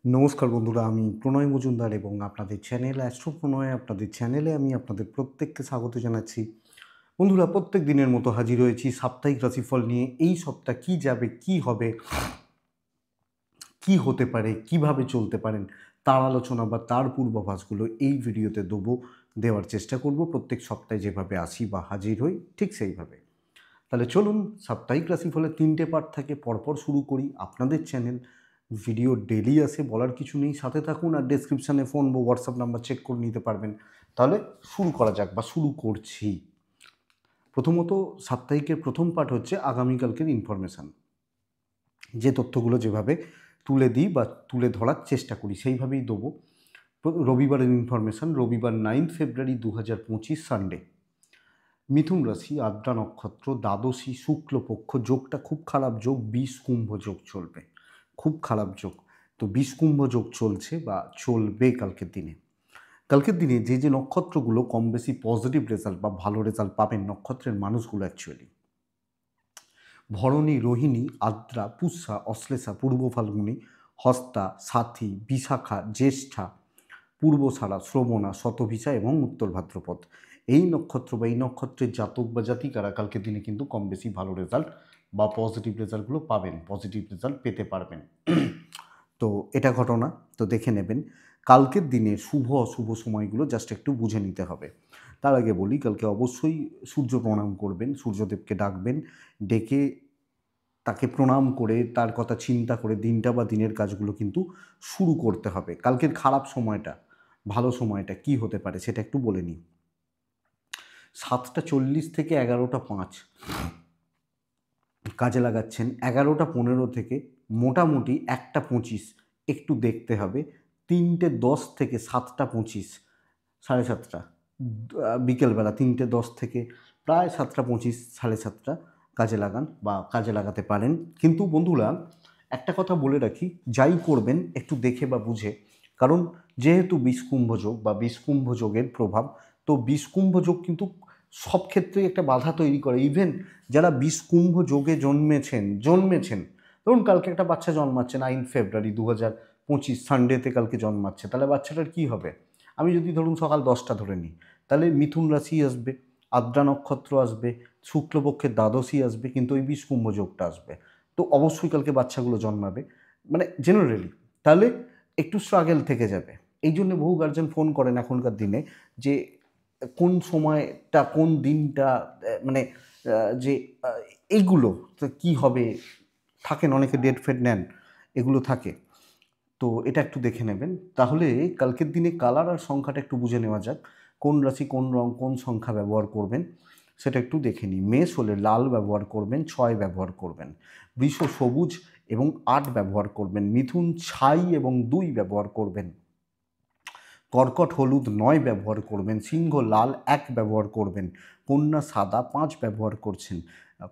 নমস্কার বন্ধুরা, আমি প্রণয় মজুমদার এবং আপনাদের চ্যানেল অ্যাস্ট্রো প্রণয় আপনাদের চ্যানেলে আমি আপনাদের প্রত্যেককে স্বাগত জানাচ্ছি। বন্ধুরা, প্রত্যেক দিনের মতো হাজির হয়েছি সাপ্তাহিক রাশিফল নিয়ে। এই সপ্তাহ কী যাবে, কী হবে, কী হতে পারে, কিভাবে চলতে পারেন তার আলোচনা বা তার পূর্বাভাসগুলো এই ভিডিওতে দেওয়ার চেষ্টা করব। প্রত্যেক সপ্তাহে যেভাবে আসি বা হাজির হই ঠিক সেইভাবে। তাহলে চলুন, সাপ্তাহিক রাশিফলের 3টে পার্ট থাকে, পরপর শুরু করি। আপনাদের চ্যানেল, ভিডিও ডেইলি আসে, বলার কিছু নেই, সাথে থাকুন। আর ডেসক্রিপশানে ফোন বা হোয়াটসঅ্যাপ নাম্বার চেক করে নিতে পারবেন। তাহলে শুরু করা যাক বা শুরু করছি। প্রথমত, সাপ্তাহিকের প্রথম পার্ট হচ্ছে আগামীকালকের ইনফরমেশান। যে তথ্যগুলো যেভাবে তুলে দিই বা তুলে ধরার চেষ্টা করি সেইভাবেই দেবো। রবিবারের ইনফরমেশান, রবিবার 9 ফেব্রুয়ারি 2025 সানডে। মিথুন রাশি, আদ্রা নক্ষত্র, দ্বাদশী, শুক্লপক্ষ, যোগটা খুব খারাপ যোগ, 20 কুম্ভ যোগ চলবে। খুব খারাপ যোগ। তো 20 কুম্ভ যোগ চলছে বা চলবে কালকের দিনে। কালকের দিনে যে যে নক্ষত্রগুলো কম বেশি পজিটিভ রেজাল্ট বা ভালো রেজাল্ট পাবেন, নক্ষত্রের মানুষগুলো অ্যাকচুয়ালি ভরণী, রোহিণী, আদ্রা, পুষ্যা, অশ্লেষা, পূর্ব ফাল্গুনী, হস্তা, সাথী, বিশাখা, জ্যেষ্ঠা, পূর্বসারা, শ্রবণা, শতভিষা এবং উত্তর ভাদ্রপদ। এই নক্ষত্র বা এই নক্ষত্রের জাতক বা জাতিকারা কালকের দিনে কিন্তু কম বেশি ভালো রেজাল্ট বা পজিটিভ রেজাল্টগুলো পাবেন, পজিটিভ রেজাল্ট পেতে পারবেন। তো এটা ঘটনা, তো দেখে নেবেন। কালকের দিনে শুভ অশুভ সময়গুলো জাস্ট একটু বুঝে নিতে হবে। তার আগে বলি, কালকে অবশ্যই সূর্য প্রণাম করবেন, সূর্যদেবকে ডাকবেন, ডেকে তাকে প্রণাম করে তার কথা চিন্তা করে দিনটা বা দিনের কাজগুলো কিন্তু শুরু করতে হবে। কালকের খারাপ সময়টা, ভালো সময়টা কি হতে পারে সেটা একটু বলে নিই। 7:40 থেকে 11:05 কাজে লাগাচ্ছেন। 11:15 থেকে মোটামুটি 1:25 একটু দেখতে হবে। 3:10 থেকে 7:25, 7:30 বিকেলবেলা 3:10 থেকে প্রায় 7:25, 7:30 কাজে লাগান বা কাজে লাগাতে পারেন। কিন্তু বন্ধুরা, একটা কথা বলে রাখি, যাই করবেন একটু দেখে বা বুঝে। কারণ যেহেতু বিষকুম্ভ যোগ বা বিষকুম্ভ যোগের প্রভাব, তো বিষকুম্ভ যোগ কিন্তু সব ক্ষেত্রেই একটা বাধা তৈরি করে। ইভেন যারা বিষকুম্ভ যোগে জন্মেছেন, ধরুন কালকে একটা বাচ্চা জন্মাচ্ছে 9 ফেব্রুয়ারি 2025 সানডেতে কালকে জন্মাচ্ছে, তাহলে বাচ্চাটার কী হবে? আমি যদি ধরুন সকাল 10টা ধরে নিই, তাহলে মিথুন রাশি আসবে, আদ্রা নক্ষত্র আসবে, শুক্লপক্ষের দ্বাদশী আসবে, কিন্তু ওই বিষকুম্ভ যোগটা আসবে। তো অবশ্যই কালকে বাচ্চাগুলো জন্মাবে, মানে জেনারেলি। তাহলে একটু স্ট্রাগল থেকে যাবে। এই জন্য বহু গার্জেন ফোন করেন এখনকার দিনে যে কোন সময়টা, কোন দিনটা, মানে যে এইগুলো তো কী হবে, থাকেন অনেকে ডেট ফেট নেন, এগুলো থাকে। তো এটা একটু দেখে নেবেন। তাহলে কালকের দিনে কালার আর সংখ্যাটা একটু বুঝে নেওয়া যাক। কোন রাশি, কোন রং, কোন সংখ্যা ব্যবহার করবেন সেটা একটু দেখে নিই। মেষ হলে লাল ব্যবহার করবেন, 6 ব্যবহার করবেন। বৃষ সবুজ এবং 8 ব্যবহার করবেন। মিথুন ছাই এবং 2 ব্যবহার করবেন। কর্কট হলুদ 9 ব্যবহার করবেন। সিংহ লাল 1 ব্যবহার করবেন। কন্যা সাদা 5 ব্যবহার করছেন।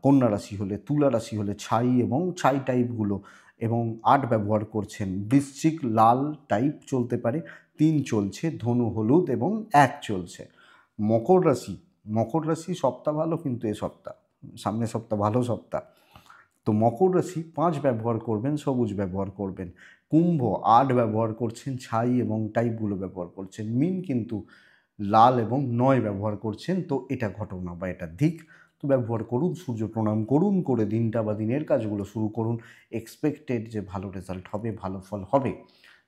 কন্যা রাশি হলে, তুলা রাশি হলে ছাই এবং ছাই টাইপগুলো এবং 8 ব্যবহার করছেন। বৃশ্চিক লাল টাইপ চলতে পারে, 3 চলছে। ধনু হলুদ এবং 1 চলছে। মকর রাশি, মকর রাশি সপ্তাহ ভালো, কিন্তু এ সপ্তাহ, সামনের সপ্তাহ ভালো সপ্তাহ। তো মকর রাশি 5 ব্যবহার করবেন, সবুজ ব্যবহার করবেন। কুম্ভ 8 ব্যবহার করছেন, ছাই এবং টাইপগুলো ব্যবহার করছেন। মীন কিন্তু লাল এবং 9 ব্যবহার করছেন। তো এটা ঘটনা বা এটা দিক। তো ব্যবহার করুন, সূর্য প্রণাম করুন, করে দিনটা বা দিনের কাজগুলো শুরু করুন। এক্সপেক্টেড যে ভালো রেজাল্ট হবে, ভালো ফল হবে।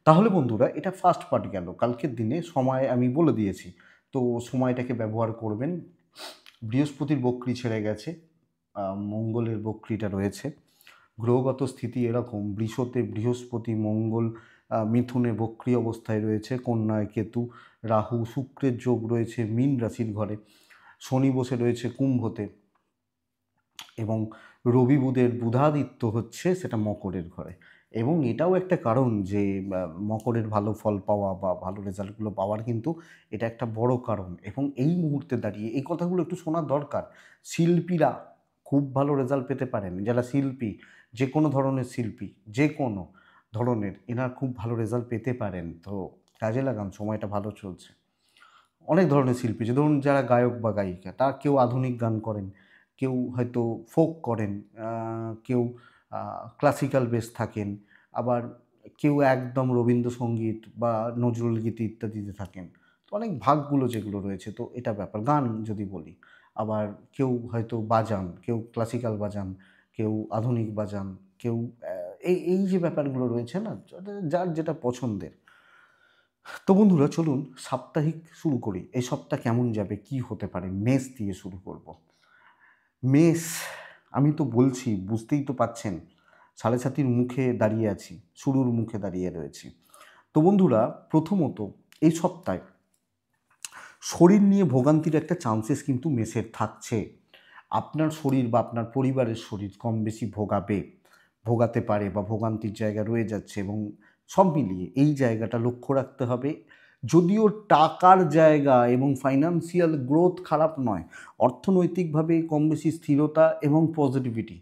তাহলে বন্ধুরা, এটা ফার্স্ট পার্ট গেল। কালকের দিনে সময় আমি বলে দিয়েছি। তো সময়টাকে ব্যবহার করবেন। বৃহস্পতির বক্রি ছেড়ে গেছে, মঙ্গলের বক্রিটা রয়েছে। গ্রহগত স্থিতি এরকম: বৃষতে বৃহস্পতি, মঙ্গল মিথুনে বক্রি অবস্থায় রয়েছে, কন্যায় কেতু, রাহু, শুক্রের যোগ রয়েছে মীন রাশির ঘরে, শনি বসে রয়েছে কুম্ভতে, এবং রবি বুধের বুধাদিত্য হচ্ছে সেটা মকরের ঘরে। এবং এটাও একটা কারণ যে মকরের ভালো ফল পাওয়া বা ভালো রেজাল্টগুলো পাওয়ার, কিন্তু এটা একটা বড় কারণ। এবং এই মুহূর্তে দাঁড়িয়ে এই কথাগুলো একটু শোনার দরকার। শিল্পীরা খুব ভালো রেজাল্ট পেতে পারেন। যারা শিল্পী, যে কোনো ধরনের শিল্পী, যে কোনো ধরনের, এনারা খুব ভালো রেজাল্ট পেতে পারেন। তো কাজে লাগান, সময়টা ভালো চলছে। অনেক ধরনের শিল্পী, যে ধরুন যারা গায়ক বা গায়িকা, তারা কেউ আধুনিক গান করেন, কেউ হয়তো ফোক করেন, কেউ ক্লাসিক্যাল বেস থাকেন, আবার কেউ একদম রবীন্দ্রসঙ্গীত বা নজরুল গীতি ইত্যাদিতে থাকেন। তো অনেক ভাগগুলো যেগুলো রয়েছে, তো এটা ব্যাপার। গান যদি বলি, আবার কেউ হয়তো বাজান, কেউ ক্লাসিক্যাল বাজান, কেউ আধুনিক বাজান, কেউ এই যে ব্যাপারগুলো রয়েছে না, যার যেটা পছন্দের। তো বন্ধুরা চলুন সাপ্তাহিক শুরু করি। এই সপ্তাহ কেমন যাবে, কি হতে পারে, মেষ দিয়ে শুরু করব। মেষ, আমি তো বলছি, বুঝতেই তো পাচ্ছেন, সাড়ে সাতির মুখে দাঁড়িয়ে আছি, শুরুর মুখে দাঁড়িয়ে রয়েছি। তো বন্ধুরা, প্রথমত এই সপ্তাহে শরীর নিয়ে ভোগান্তির একটা চান্সেস কিন্তু মেষের থাকছে। আপনার শরীর বা আপনার পরিবারের শরীর কম বেশি ভোগাতে পারে বা ভোগান্তির জায়গা রয়ে যাচ্ছে, এবং সব মিলিয়ে এই জায়গাটা লক্ষ্য রাখতে হবে। যদিও টাকার জায়গা এবং ফাইন্যান্সিয়াল গ্রোথ খারাপ নয়, অর্থনৈতিকভাবে কম বেশি স্থিরতা এবং পজিটিভিটি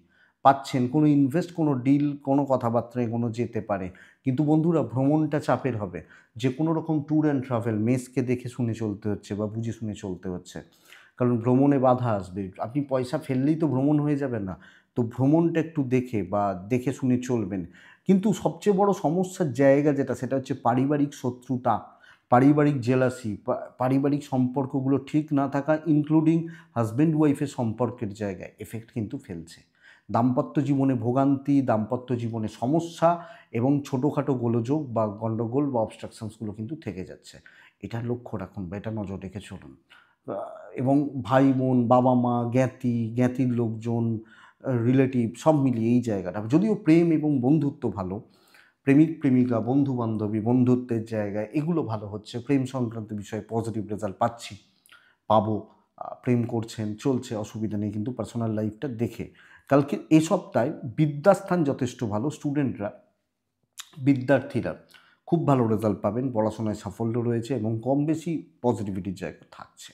পাচ্ছেন, কোনো ইনভেস্ট, কোনো ডিল, কোনো কথাবার্তায় কোনো যেতে পারে। কিন্তু বন্ধুরা, ভ্রমণটা চাপের হবে। যে কোনো রকম ট্যুর অ্যান্ড ট্রাভেল মেসকে দেখে শুনে চলতে হচ্ছে বা বুঝে শুনে চলতে হচ্ছে, কারণ ভ্রমণে বাধা আসবে। আপনি পয়সা ফেললেই তো ভ্রমণ হয়ে যাবে না, তো ভ্রমণটা একটু দেখে বা দেখে শুনে চলবেন। কিন্তু সবচেয়ে বড় সমস্যার জায়গা যেটা, সেটা হচ্ছে পারিবারিক শত্রুতা, পারিবারিক জেলাসি, পারিবারিক সম্পর্কগুলো ঠিক না থাকা, ইনক্লুডিং হাজব্যান্ড ওয়াইফের সম্পর্কের জায়গায় এফেক্ট কিন্তু ফেলছে। দাম্পত্য জীবনে ভোগান্তি, দাম্পত্য জীবনে সমস্যা এবং ছোটোখাটো গোলযোগ বা গণ্ডগোল বা অবস্ট্রাকশনসগুলো কিন্তু থেকে যাচ্ছে। এটা লক্ষ্য রাখুন বা এটা নজর রেখে চলুন। এবং ভাই বোন, বাবা মা, জ্ঞাতির লোকজন, রিলেটিভ সব মিলিয়ে এই জায়গাটা, যদিও প্রেম এবং বন্ধুত্ব ভালো, প্রেমিক প্রেমিকা, বন্ধু বান্ধবী, বন্ধুত্বের জায়গায় এগুলো ভালো হচ্ছে। প্রেম সংক্রান্ত বিষয়ে পজিটিভ রেজাল্ট পাবো। প্রেম করছেন, চলছে, অসুবিধা নেই। কিন্তু পার্সোনাল লাইফটা দেখে কালকে এ সপ্তাহে বিদ্যাস্থান যথেষ্ট ভালো। বিদ্যার্থীরা খুব ভালো রেজাল্ট পাবেন, পড়াশোনায় সাফল্য রয়েছে এবং কম বেশি পজিটিভিটির জায়গা থাকছে।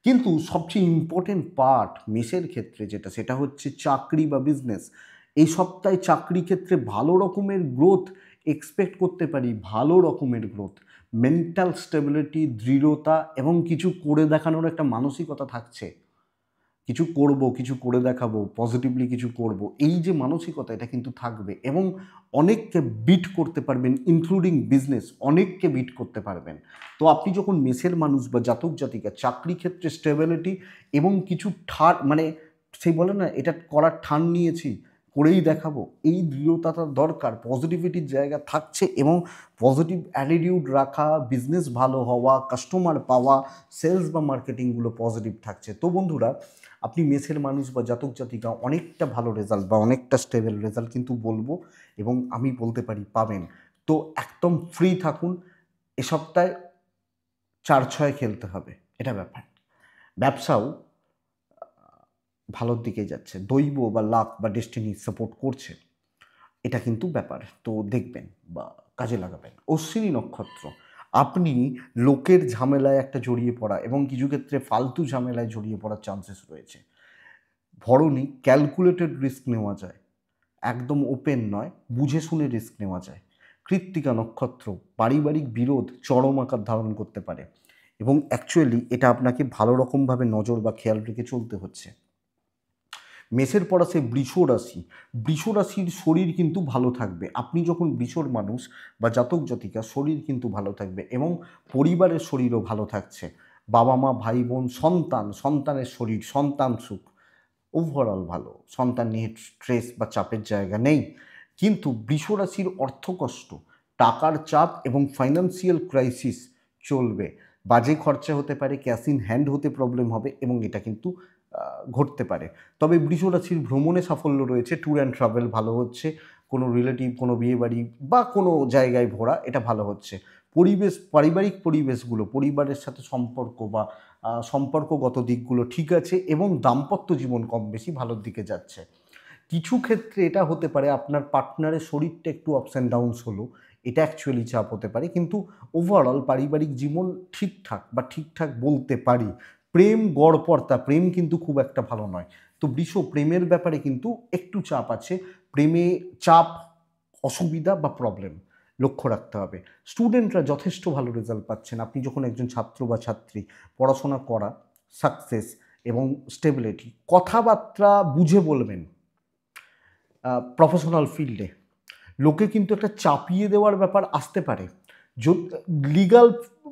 কিন্তু সবচেয়ে ইম্পর্টেন্ট পার্ট মেষের ক্ষেত্রে যেটা, সেটা হচ্ছে চাকরি বা বিজনেস। এই সপ্তাহে চাকরি ক্ষেত্রে ভালো রকমের গ্রোথ এক্সপেক্ট করতে পারি, ভালো রকমের গ্রোথ, মেন্টাল স্টেবিলিটি, দৃঢ়তা এবং কিছু করে দেখানোর একটা মানসিকতা থাকছে। কিছু করব, কিছু করে দেখাবো, পজিটিভলি কিছু করব, এই যে মানসিকতা, এটা কিন্তু থাকবে এবং অনেককে বিট করতে পারবেন, ইনক্লুডিং বিজনেস, অনেককে বিট করতে পারবেন। তো আপনি যখন মেষের মানুষ বা জাতক জাতিকা, চাকরি ক্ষেত্রে স্টেবিলিটি এবং কিছু মানে সেই বলে না, এটা করার ঠান নিয়েছি, করেই দেখাবো, এই দৃঢ়তাটা দরকার, পজিটিভিটির জায়গা থাকছে এবং পজিটিভ অ্যাটিটিউড রাখা, বিজনেস ভালো হওয়া, কাস্টমার পাওয়া, সেলস বা মার্কেটিংগুলো পজিটিভ থাকছে। তো বন্ধুরা, আপনি মেষের মানুষ বা জাতক জাতিকা অনেকটা ভালো রেজাল্ট বা অনেকটা স্টেবল রেজাল্ট কিন্তু বলবো, এবং আমি বলতে পারি পাবেন। তো একদম ফ্রি থাকুন। এ সপ্তাহে 4-6 খেলতে হবে, এটা ব্যাপার। ব্যবসাও ভালোর দিকে যাচ্ছে, দৈব বা লাক বা ডেস্টিনি সাপোর্ট করছে, এটা কিন্তু ব্যাপার। তো দেখবেন বা কাজে লাগাবেন। অশ্বিনী নক্ষত্র, আপনি লোকের ঝামেলায় একটা জড়িয়ে পড়া এবং কিছু ক্ষেত্রে ফালতু ঝামেলায় জড়িয়ে পড়ার চান্সেস রয়েছে। ভরণী, ক্যালকুলেটেড রিস্ক নেওয়া যায়, একদম ওপেন নয়, বুঝে শুনে রিস্ক নেওয়া যায়। কৃত্তিকা নক্ষত্র, পারিবারিক বিরোধ চরম আকার ধারণ করতে পারে এবং অ্যাকচুয়ালি এটা আপনাকে ভালো রকমভাবে নজর বা খেয়াল রেখে চলতে হচ্ছে। মেষের পর আসে বৃষ রাশি। বৃষ রাশির শরীর কিন্তু ভালো থাকবে। আপনি যখন বৃষর মানুষ বা জাতক জাতিকা, শরীর কিন্তু ভালো থাকবে এবং পরিবারের শরীরও ভালো থাকছে। বাবা মা, ভাই বোন, সন্তানের শরীর, সন্তান সুখ, ওভারঅল ভালো। সন্তান নিয়ে স্ট্রেস বা চাপের জায়গা নেই। কিন্তু বৃষ রাশির অর্থকষ্ট, টাকার চাপ এবং ফাইন্যান্সিয়াল ক্রাইসিস চলবে। বাজে খরচা হতে পারে, ক্যাশ ইন হ্যান্ড হতে প্রবলেম হবে এবং এটা কিন্তু ঘটতে পারে। তবে বৃষ রাশির ভ্রমণে সাফল্য রয়েছে, ট্যুর অ্যান্ড ট্রাভেল ভালো হচ্ছে, কোনো রিলেটিভ, কোনো বিয়েবাড়ি বা কোনো জায়গায় ঘোরা, এটা ভালো হচ্ছে। পারিবারিক পরিবেশগুলো, পরিবারের সাথে সম্পর্ক বা সম্পর্কগত দিকগুলো ঠিক আছে এবং দাম্পত্য জীবন কম বেশি ভালোর দিকে যাচ্ছে। কিছু ক্ষেত্রে এটা হতে পারে আপনার পার্টনারের শরীরটা একটু আপস অ্যান্ড ডাউনস হলো, এটা অ্যাকচুয়ালি চাপ হতে পারে, কিন্তু ওভারঅল পারিবারিক জীবন ঠিকঠাক বা ঠিকঠাক বলতে পারি। প্রেম গড়পড়তা, প্রেম কিন্তু খুব একটা ভালো নয়। তো বৃষ, প্রেমের ব্যাপারে কিন্তু একটু চাপ আছে, প্রেমে চাপ, অসুবিধা বা প্রবলেম লক্ষ্য রাখতে হবে। স্টুডেন্টরা যথেষ্ট ভালো রেজাল্ট পাচ্ছেন। আপনি যখন একজন ছাত্র বা ছাত্রী, পড়াশোনা করা, সাকসেস এবং স্টেবিলিটি, কথাবার্তা বুঝে বলবেন প্রফেশনাল ফিল্ডে, লোকে কিন্তু একটা চাপিয়ে দেওয়ার ব্যাপার আসতে পারে। লিগাল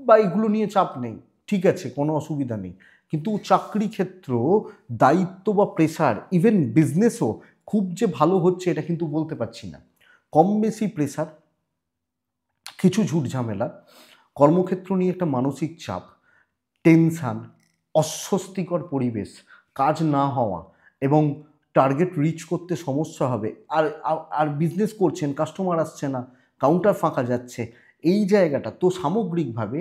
বা এগুলো নিয়ে চাপ নেই, ঠিক আছে, কোনো অসুবিধা নেই, কিন্তু চাকরি ক্ষেত্র, দায়িত্ব বা প্রেশার, ইভেন বিজনেসও খুব যে ভালো হচ্ছে এটা কিন্তু বলতে পারছি না। কম বেশি প্রেশার, কিছু ঝুট ঝামেলা, কর্মক্ষেত্র নিয়ে একটা মানসিক চাপ, টেনশান, অস্বস্তিকর পরিবেশ, কাজ না হওয়া এবং টার্গেট রিচ করতে সমস্যা হবে, আর আর বিজনেস করছেন, কাস্টমার আসছে না, কাউন্টার ফাঁকা যাচ্ছে, এই জায়গাটা তো সামগ্রিকভাবে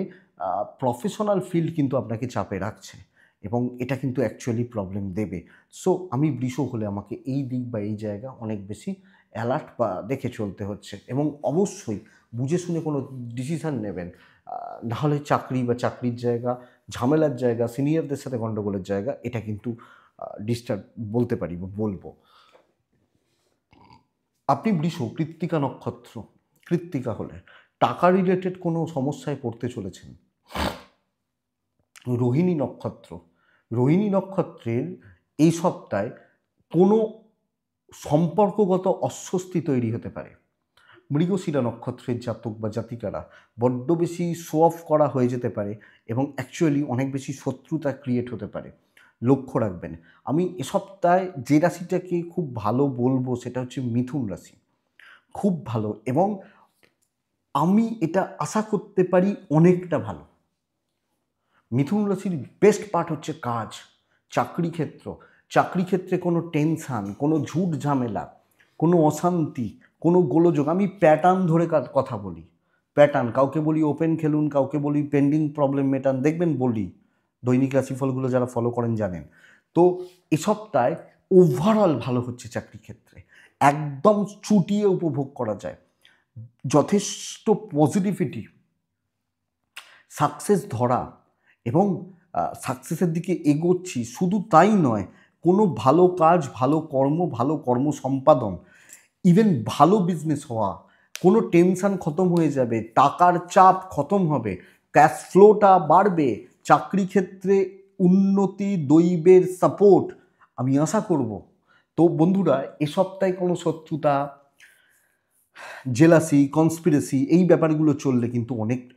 প্রফেশনাল ফিল্ড কিন্তু আপনাকে চাপে রাখছে এবং এটা কিন্তু অ্যাকচুয়ালি প্রবলেম দেবে। সো আমি বৃষ হলে আমাকে এই দিক বা এই জায়গা অনেক বেশি অ্যালার্ট বা দেখে চলতে হচ্ছে এবং অবশ্যই বুঝে শুনে কোনো ডিসিশান নেবেন। নাহলে চাকরি বা চাকরির জায়গা, ঝামেলার জায়গা, সিনিয়রদের সাথে গণ্ডগোলের জায়গা, এটা কিন্তু ডিস্টার্ব বলতে পারি বা বলবো। আপনি বৃষ, কৃত্তিকা নক্ষত্র, কৃত্তিকা হলে টাকা রিলেটেড কোনো সমস্যায় পড়তে চলেছেন। রোহিণী নক্ষত্র, রোহিণী নক্ষত্রের এই সপ্তাহে কোনো সম্পর্কগত অস্বস্তি তৈরি হতে পারে। মৃগশিরা নক্ষত্রের জাতক বা জাতিকারা বড্ড বেশি শো অফ করা হয়ে যেতে পারে এবং অ্যাকচুয়ালি অনেক বেশি শত্রুতা ক্রিয়েট হতে পারে, লক্ষ্য রাখবেন। আমি এ সপ্তাহে যে রাশিটাকে খুব ভালো বলবো সেটা হচ্ছে মিথুন রাশি, খুব ভালো, এবং আমি এটা আশা করতে পারি অনেকটা ভালো। মিথুন রাশির বেস্ট পার্ট হচ্ছে কাজ, চাকরি ক্ষেত্র, চাকরি ক্ষেত্রে কোনো টেনশান, কোনো ঝুট ঝামেলা, কোনো অশান্তি, কোনো গোলযোগ। আমি প্যাটার্ন ধরে কথা বলি, প্যাটার্ন, কাউকে বলি ওপেন খেলুন, কাউকে বলি পেন্ডিং প্রবলেম মেটান, দেখবেন বলি, দৈনিক রাশিফলগুলো যারা ফলো করেন জানেন। তো এ সপ্তাহে ওভারঅল ভালো হচ্ছে চাকরি ক্ষেত্রে, একদম চুটিয়ে উপভোগ করা যায়, যথেষ্ট পজিটিভিটি, সাকসেস ধরা এবং সাকসেসের দিকে এগোচ্ছি, শুধু তাই নয়, কোনো ভালো কাজ, ভালো কর্ম, ভালো কর্ম সম্পাদন, ইভেন ভালো বিজনেস হওয়া, কোনো টেনশান খতম হয়ে যাবে, টাকার চাপ খতম হবে, ক্যাশ ফ্লোটা বাড়বে, চাকরি ক্ষেত্রে উন্নতি, দৈবের সাপোর্ট আমি আশা করব। তো বন্ধুরা, এ সপ্তাহে কোনো শত্রুতা, জেলাসি, কনস্পিরেসি, এই ব্যাপারগুলো চললে কিন্তু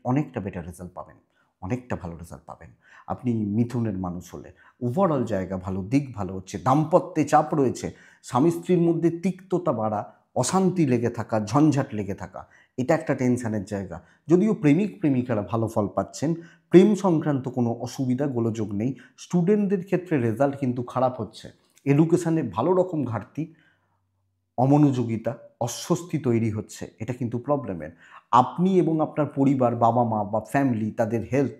অনেকটা বেটার রেজাল্ট পাবেন, অনেকটা ভালো রেজাল্ট পাবেন আপনি মিথুনের মানুষ হলে। ওভারঅল জায়গা ভালো, দিক ভালো হচ্ছে, দাম্পত্যে চাপ রয়েছে, স্বামী স্ত্রীর মধ্যে তিক্ততা বাড়া, অশান্তি লেগে থাকা, ঝঞ্ঝাট লেগে থাকা, এটা একটা টেনশানের জায়গা। যদিও প্রেমিক প্রেমিকারা ভালো ফল পাচ্ছেন, প্রেম সংক্রান্ত কোনো অসুবিধা গোলযোগ নেই। স্টুডেন্টদের ক্ষেত্রে রেজাল্ট কিন্তু খারাপ হচ্ছে, এডুকেশানে ভালো রকম ঘাটতি, অমনোযোগিতা, অস্বস্তি তৈরি হচ্ছে, এটা কিন্তু প্রবলেমের। আপনি এবং আপনার পরিবার, বাবা মা বা ফ্যামিলি, তাদের হেলথ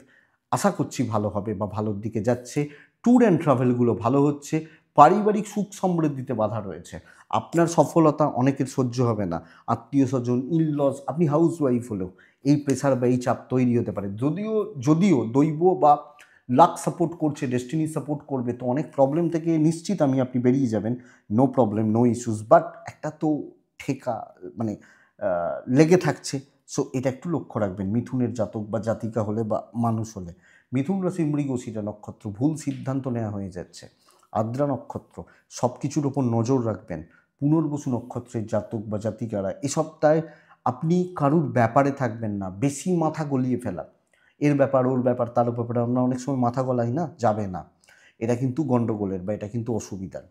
আশা করছি ভালো হবে বা ভালোর দিকে যাচ্ছে। ট্যুর অ্যান্ড ট্রাভেলগুলো ভালো হচ্ছে, পারিবারিক সুখ সমৃদ্ধিতে বাধা রয়েছে। আপনার সফলতা অনেকের সহ্য হবে না, আত্মীয় স্বজন, ইনলস, আপনি হাউস ওয়াইফ হলেও এই প্রেশার বা এই চাপ তৈরি হতে পারে। যদিও দৈব বা লাক সাপোর্ট করছে, ডেস্টিনি সাপোর্ট করবে, তো অনেক প্রবলেম থেকে নিশ্চিত আপনি বেরিয়ে যাবেন, no problem, no issues, but একটা তো ঠেকা, মানে লেগে থাকছে। সো এটা একটু লক্ষ্য রাখবেন মিথুনের জাতক বা জাতিকা হলে বা মানুষ হলে। মিথুন রাশির মৃগশিরা নক্ষত্র, ভুল সিদ্ধান্ত নেওয়া হয়ে যাচ্ছে। আদ্রা নক্ষত্র, সব কিছুর ওপর নজর রাখবেন। পুনর্বসু নক্ষত্রের জাতক বা জাতিকারা এ সপ্তাহে আপনি কারুর ব্যাপারে থাকবেন না, বেশি মাথা গলিয়ে ফেলা, এর ব্যাপার, ওর ব্যাপার, তার ব্যাপারে আমরা অনেক সময় মাথা গলাই না, যাবে না, এটা কিন্তু গণ্ডগোলের বা এটা কিন্তু অসুবিধার।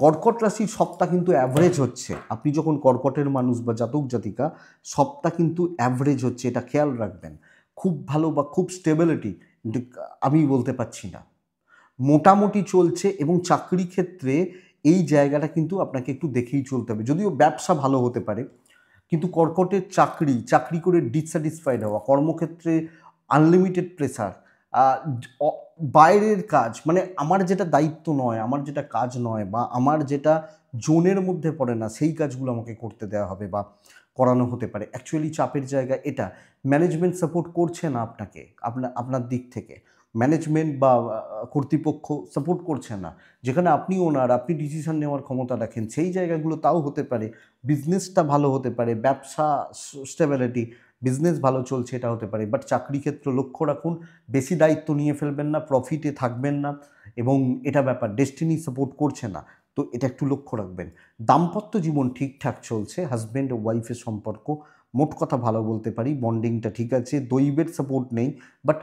কর্কট রাশির সপ্তাহ কিন্তু অ্যাভারেজ হচ্ছে, আপনি যখন কর্কটের মানুষ বা জাতক জাতিকা, সপ্তাহ কিন্তু অ্যাভারেজ হচ্ছে, এটা খেয়াল রাখবেন। খুব ভালো বা খুব স্টেবিলিটি আমি বলতে পারছি না, মোটামুটি চলছে, এবং চাকরি ক্ষেত্রে এই জায়গাটা কিন্তু আপনাকে একটু দেখেই চলতে হবে। যদিও ব্যবসা ভালো হতে পারে, কিন্তু কর্কটের চাকরি করে ডিসস্যাটিসফাইড হওয়া, কর্মক্ষেত্রে আনলিমিটেড প্রেসার, বাইরের কাজ, মানে আমার যেটা দায়িত্ব নয়, আমার যেটা কাজ নয়, বা আমার যেটা জোনের মধ্যে পড়ে না, সেই কাজগুলো আমাকে করতে দেওয়া হবে বা করানো হতে পারে। অ্যাকচুয়ালি চাপের জায়গা এটা। ম্যানেজমেন্ট সাপোর্ট করছে না আপনাকে, আপনার দিক থেকে ম্যানেজমেন্ট বা কর্তৃপক্ষ সাপোর্ট করছে না, যেখানে আপনি ওনার, আপনি ডিসিশন নেওয়ার ক্ষমতা রাখেন, সেই জায়গাগুলো তাও হতে পারে। বিজনেসটা ভালো হতে পারে, ব্যবসা স্টেবিলিটি, বিজনেস ভালো চলছে, এটা হতে পারে। বাট চাকরি ক্ষেত্র লক্ষ্য রাখুন, বেশি দায়িত্ব নিয়ে ফেলবেন না, প্রফিটে থাকবেন না, এবং এটা ব্যাপার, ডেস্টিনি সাপোর্ট করছে না, তো এটা একটু লক্ষ্য রাখবেন। দাম্পত্য জীবন ঠিকঠাক চলছে, হাজব্যান্ড ও ওয়াইফের সম্পর্ক মোট কথা ভালো বলতে পারি, বন্ডিংটা ঠিক আছে, দৈবের সাপোর্ট নেই, বাট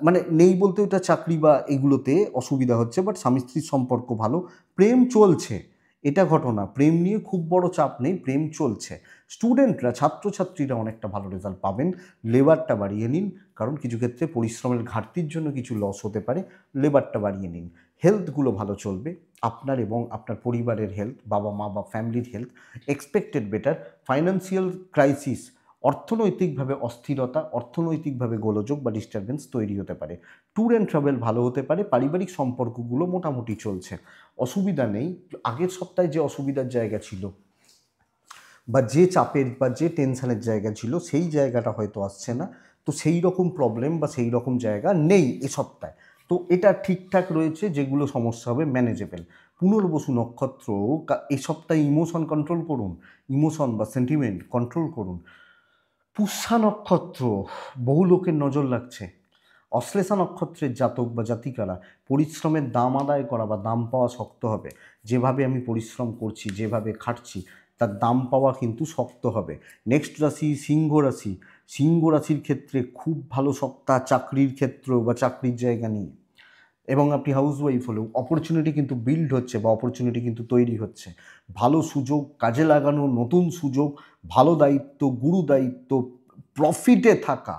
মানে নেই বলতে ওটা চাকরি বা এগুলোতে অসুবিধা হচ্ছে, বাট স্বামী স্ত্রীর সম্পর্ক ভালো, প্রেম চলছে, এটা ঘটনা, প্রেম নিয়ে খুব বড় চাপ নেই, প্রেম চলছে। স্টুডেন্টরা, ছাত্রছাত্রীরা অনেকটা ভালো রেজাল্ট পাবেন, লেবারটা বাড়িয়ে নিন, কারণ কিছু ক্ষেত্রে পরিশ্রমের ঘাটতির জন্য কিছু লস হতে পারে, লেবারটা বাড়িয়ে নিন। হেলথগুলো ভালো চলবে, আপনার এবং আপনার পরিবারের হেলথ, বাবা মা বা ফ্যামিলির health expected better. Financial crisis, অর্থনৈতিকভাবে অস্থিরতা, অর্থনৈতিকভাবে গোলযোগ বা ডিস্টারবেন্স তৈরি হতে পারে। ট্যুর অ্যান্ড ট্রাভেল ভালো হতে পারে, পারিবারিক সম্পর্কগুলো মোটামুটি চলছে, অসুবিধা নেই। আগের সপ্তাহে যে অসুবিধার জায়গা ছিল বা যে চাপের বা যে টেনশনের জায়গা ছিল সেই জায়গাটা হয়তো আসছে না, তো সেই রকম প্রবলেম বা সেই রকম জায়গা নেই এ সপ্তাহে, তো এটা ঠিকঠাক রয়েছে, যেগুলো সমস্যা হবে ম্যানেজেবল। পুনর্বসু নক্ষত্র, এই সপ্তাহে ইমোশন কন্ট্রোল করুন, ইমোশন বা সেন্টিমেন্ট কন্ট্রোল করুন। পুষ্যা নক্ষত্র, বহু লোকের নজর লাগছে। অশ্লেষা নক্ষত্রের জাতক বা জাতিকারা পরিশ্রমের দাম আদায় করা বা দাম পাওয়া শক্ত হবে। যেভাবে আমি পরিশ্রম করছি, যেভাবে খাটছি, তার দাম পাওয়া কিন্তু শক্ত হবে। নেক্সট রাশি সিংহ রাশি। সিংহ রাশির ক্ষেত্রে খুব ভালো সপ্তাহ চাকরির ক্ষেত্র বা চাকরির জায়গা নিয়ে, এবং আপনি হাউসওয়াইফ হলেও অপরচুনিটি কিন্তু বিল্ড হচ্ছে বা অপরচুনিটি কিন্তু তৈরি হচ্ছে। ভালো সুযোগ কাজে লাগানো, নতুন সুযোগ, ভালো দায়িত্ব, গুরু দায়িত্ব, প্রফিটে থাকা,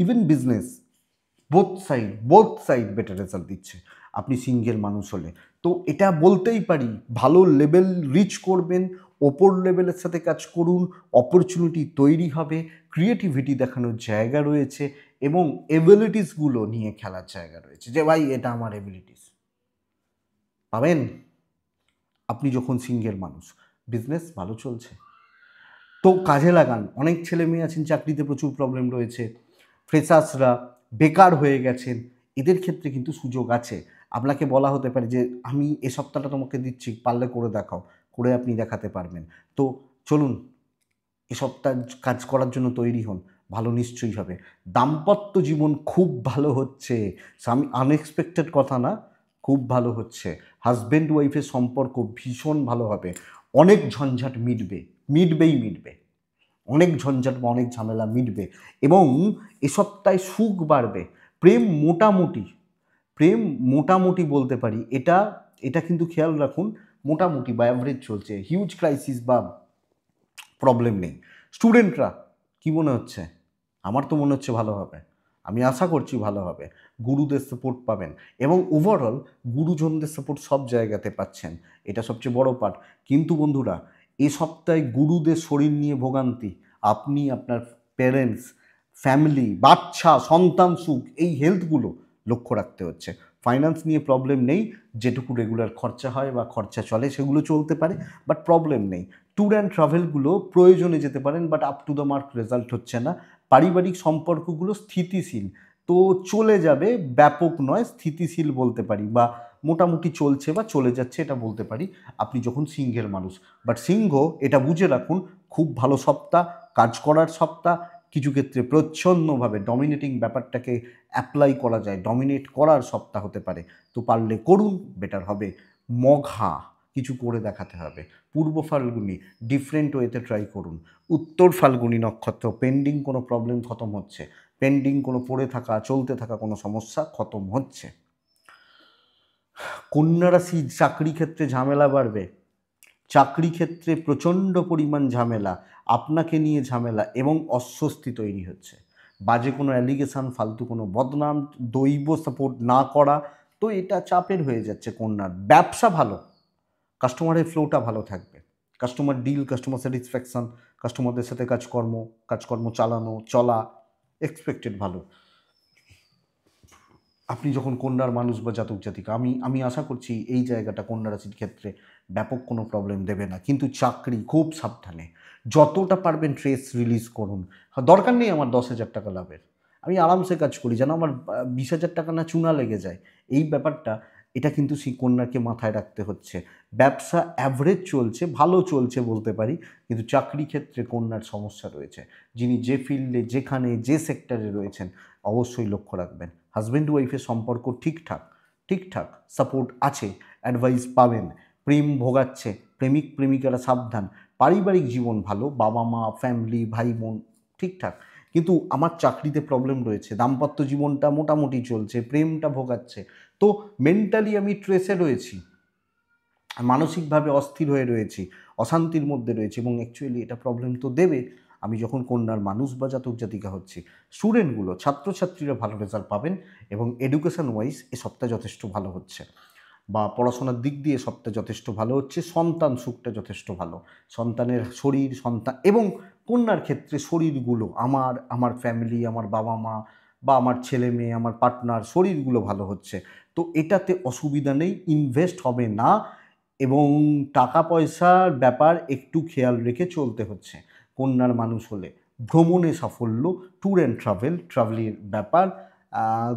even business, both side better result দিচ্ছে আপনি সিঙ্গেল মানুষ হলে। তো এটা বলতেই পারি, ভালো লেভেল রিচ করবেন, ওপর লেভেলের সাথে কাজ করুন, অপরচুনিটি তৈরি হবে, ক্রিয়েটিভিটি দেখানোর জায়গা রয়েছে, এবং এবিলিটিসগুলো নিয়ে খেলার জায়গা রয়েছে, যে ভাই এটা আমার এবিলিটিস পাবেন আপনি যখন সিঙ্গেল মানুষ। বিজনেস ভালো চলছে, তো কাজে লাগান। অনেক ছেলে মেয়ে আছেন চাকরিতে প্রচুর প্রবলেম রয়েছে, ফ্রেশার্সরা বেকার হয়ে গেছেন, এদের ক্ষেত্রে কিন্তু সুযোগ আছে। আপনাকে বলা হতে পারে যে আমি এ সপ্তাহটা তোমাকে দিচ্ছি, পারলে করে দেখাও, করে আপনি দেখাতে পারবেন। তো চলুন, এ সপ্তাহ কাজ করার জন্য তৈরি হন, ভালো নিশ্চয়ই হবে। দাম্পত্য জীবন খুব ভালো হচ্ছে, স্বামী, আনএক্সপেক্টেড কথা না, খুব ভালো হচ্ছে। হাজব্যান্ড ওয়াইফের সম্পর্ক ভীষণ ভালো হবে, অনেক ঝঞ্ঝাট মিটবে, অনেক ঝঞ্ঝাট বা অনেক ঝামেলা মিটবে, এবং এ সপ্তাহে সুখ বাড়বে। প্রেম মোটামুটি, প্রেম মোটামুটি বলতে পারি, এটা এটা কিন্তু খেয়াল রাখুন, মোটামুটি বা অ্যাভারেজ চলছে, হিউজ ক্রাইসিস বা প্রবলেম নেই। স্টুডেন্টরা, কি মনে হচ্ছে? আমার তো মনে হচ্ছে ভালো হবে, আমি আশা করছি ভালো হবে। গুরুদের সাপোর্ট পাবেন, এবং ওভারঅল গুরুজনদের সাপোর্ট সব জায়গাতে পাচ্ছেন, এটা সবচেয়ে বড় পার্ট। কিন্তু বন্ধুরা, এ সপ্তাহে গুরুদের শরীর নিয়ে ভোগান্তি, আপনি, আপনার প্যারেন্টস, ফ্যামিলি, বাচ্চা, সন্তান সুখ, এই হেলথগুলো লক্ষ্য রাখতে হচ্ছে। ফাইন্যান্স নিয়ে প্রবলেম নেই, যেটুকু রেগুলার খরচা হয় বা খরচা চলে সেগুলো চলতে পারে, বাট প্রবলেম নেই। ট্যুর অ্যান্ড ট্রাভেলগুলো প্রয়োজনে যেতে পারেন, but up to the mark result হচ্ছে না। পারিবারিক সম্পর্কগুলো স্থিতিশীল, তো চলে যাবে, ব্যাপক নয়, স্থিতিশীল বলতে পারি, বা মোটামুটি চলছে বা চলে যাচ্ছে এটা বলতে পারি আপনি যখন সিংহের মানুষ। বাট সিংহ, এটা বুঝে রাখুন, খুব ভালো সপ্তাহ, কাজ করার সপ্তাহ, কিছু ক্ষেত্রে প্রচ্ছন্নভাবে ডমিনেটিং ব্যাপারটাকে অ্যাপ্লাই করা যায়, ডমিনেট করার সপ্তাহ হতে পারে, তো পারলে করুন, বেটার হবে। মঘা, কিছু করে দেখাতে হবে। পূর্ব ফাল্গুনি, ডিফারেন্ট ওয়েতে ট্রাই করুন। উত্তর ফাল্গুনি নক্ষত্র, পেন্ডিং কোনো প্রবলেম খতম হচ্ছে, পেন্ডিং কোনো পড়ে থাকা, চলতে থাকা কোনো সমস্যা খতম হচ্ছে। কন্যা রাশি, চাকরি ক্ষেত্রে ঝামেলা বাড়বে, চাকরি ক্ষেত্রে প্রচণ্ড পরিমাণ ঝামেলা, আপনাকে নিয়ে ঝামেলা এবং অস্বস্তি তৈরি হচ্ছে, বাজে কোনো অ্যালিগেশন, ফালতু কোনো বদনাম, দৈব সাপোর্ট না করা, তো এটা চাপের হয়ে যাচ্ছে কন্যার। ব্যবসা ভালো, কাস্টমারের ফ্লোটা ভালো থাকবে, কাস্টমার ডিল, কাস্টমার স্যাটিসফ্যাকশান, কাস্টমারদের সাথে কাজকর্ম চালানো, চলা এক্সপেক্টেড ভালো। আপনি যখন কন্যার মানুষ বা জাতক জাতিকা, আমি আশা করছি এই জায়গাটা কন্যা রাশির ক্ষেত্রে ব্যাপক কোনো প্রবলেম দেবে না। কিন্তু চাকরি খুব সাবধানে, যতটা পারবেন ট্রেস রিলিজ করুন। দরকার নেই আমার 10,000 টাকা লাভের, আমি আরামসে কাজ করি, যেন আমার 20,000 টাকা না চুনা লেগে যায়, এই ব্যাপারটা, এটা কিন্তু সেই কন্যাকে মাথায় রাখতে হচ্ছে। ব্যবসা অ্যাভারেজ চলছে, ভালো চলছে বলতে পারি, কিন্তু চাকরি ক্ষেত্রে কন্যার সমস্যা রয়েছে। যিনি যে ফিল্ডে, যেখানে, যে সেক্টরে রয়েছেন, অবশ্যই লক্ষ্য রাখবেন। হাজব্যান্ড ওয়াইফের সম্পর্ক ঠিকঠাক, সাপোর্ট আছে, অ্যাডভাইস পাবেন। প্রেম ভোগাচ্ছে, প্রেমিক প্রেমিকারা সাবধান। পারিবারিক জীবন ভালো, বাবা মা ফ্যামিলি ভাই বোন ঠিকঠাক, কিন্তু আমার চাকরিতে প্রবলেম রয়েছে, দাম্পত্য জীবনটা মোটামুটি চলছে, প্রেমটা ভোগাচ্ছে। তো মেন্টালি আমি ট্রেসে রয়েছি, মানসিকভাবে অস্থির হয়ে রয়েছি, অশান্তির মধ্যে রয়েছে, এবং অ্যাকচুয়ালি এটা প্রবলেম তো দেবে। আমি যখন কন্যার মানুষ বা জাতক জাতিকা হচ্ছি, স্টুডেন্টগুলো ছাত্রছাত্রীরা ভালো রেজাল্ট পাবেন, এবং এডুকেশন ওয়াইজ এ সপ্তাহ যথেষ্ট ভালো হচ্ছে, বা পড়াশোনার দিক দিয়ে সবটা যথেষ্ট ভালো হচ্ছে। সন্তান সুখটা যথেষ্ট ভালো, সন্তানের শরীর, সন্তান এবং কন্যার ক্ষেত্রে শরীরগুলো, আমার ফ্যামিলি, আমার বাবা মা বা আমার ছেলে মেয়ে, আমার পার্টনার, শরীরগুলো ভালো হচ্ছে। তো এটাতে অসুবিধা নেই, ইনভেস্ট হবে না, এবং টাকা পয়সার ব্যাপার একটু খেয়াল রেখে চলতে হচ্ছে। কন্যার মানুষ হলে ভ্রমণে সাফল্য, ট্যুর অ্যান্ড ট্রাভেলের ব্যাপার,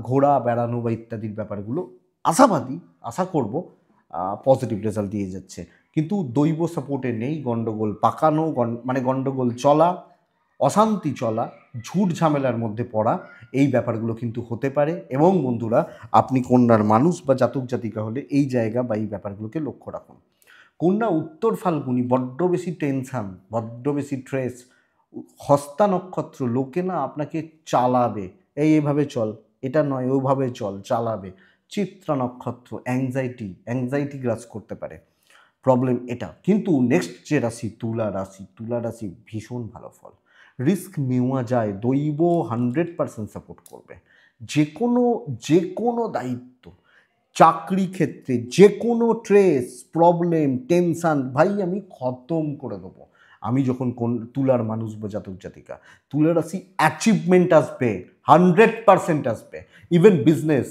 ঘোরা বেড়ানো বা ইত্যাদির ব্যাপারগুলো আশাবাদী, আশা করব পজিটিভ রেজাল্ট দিয়ে যাচ্ছে। কিন্তু দৈব সাপোর্টে নেই, গণ্ডগোল পাকানো, মানে গণ্ডগোল চলা, অশান্তি চলা, ঝুট ঝামেলার মধ্যে পড়া, এই ব্যাপারগুলো কিন্তু হতে পারে। এবং বন্ধুরা, আপনি কন্যার মানুষ বা জাতক জাতিকা হলে এই জায়গা বা এই ব্যাপারগুলোকে লক্ষ্য রাখুন। কন্যা উত্তর ফাল্গুনি, বড্ড বেশি টেনশান, বড্ড বেশি স্ট্রেস। হস্তা নক্ষত্র, লোকে না আপনাকে চালাবে, এভাবে চল, এটা নয় ওভাবে চল, চালাবে। চিত্রা নক্ষত্র, অ্যাংজাইটি গ্রাস করতে পারে, প্রবলেম এটা। কিন্তু নেক্সট যে রাশি, তুলা রাশি ভীষণ ভালো ফল, রিস্ক নেওয়া যায়, দৈব 100% সাপোর্ট করবে। যে কোনো দায়িত্ব, চাকরি ক্ষেত্রে যে কোনো ট্রেস, প্রবলেম, টেনশান, ভাই আমি খতম করে দেবো। আমি যখন তুলার মানুষ বা জাতক জাতিকা, তুলা রাশি অ্যাচিভমেন্ট আসবে, 100% আসবে। ইভেন বিজনেস,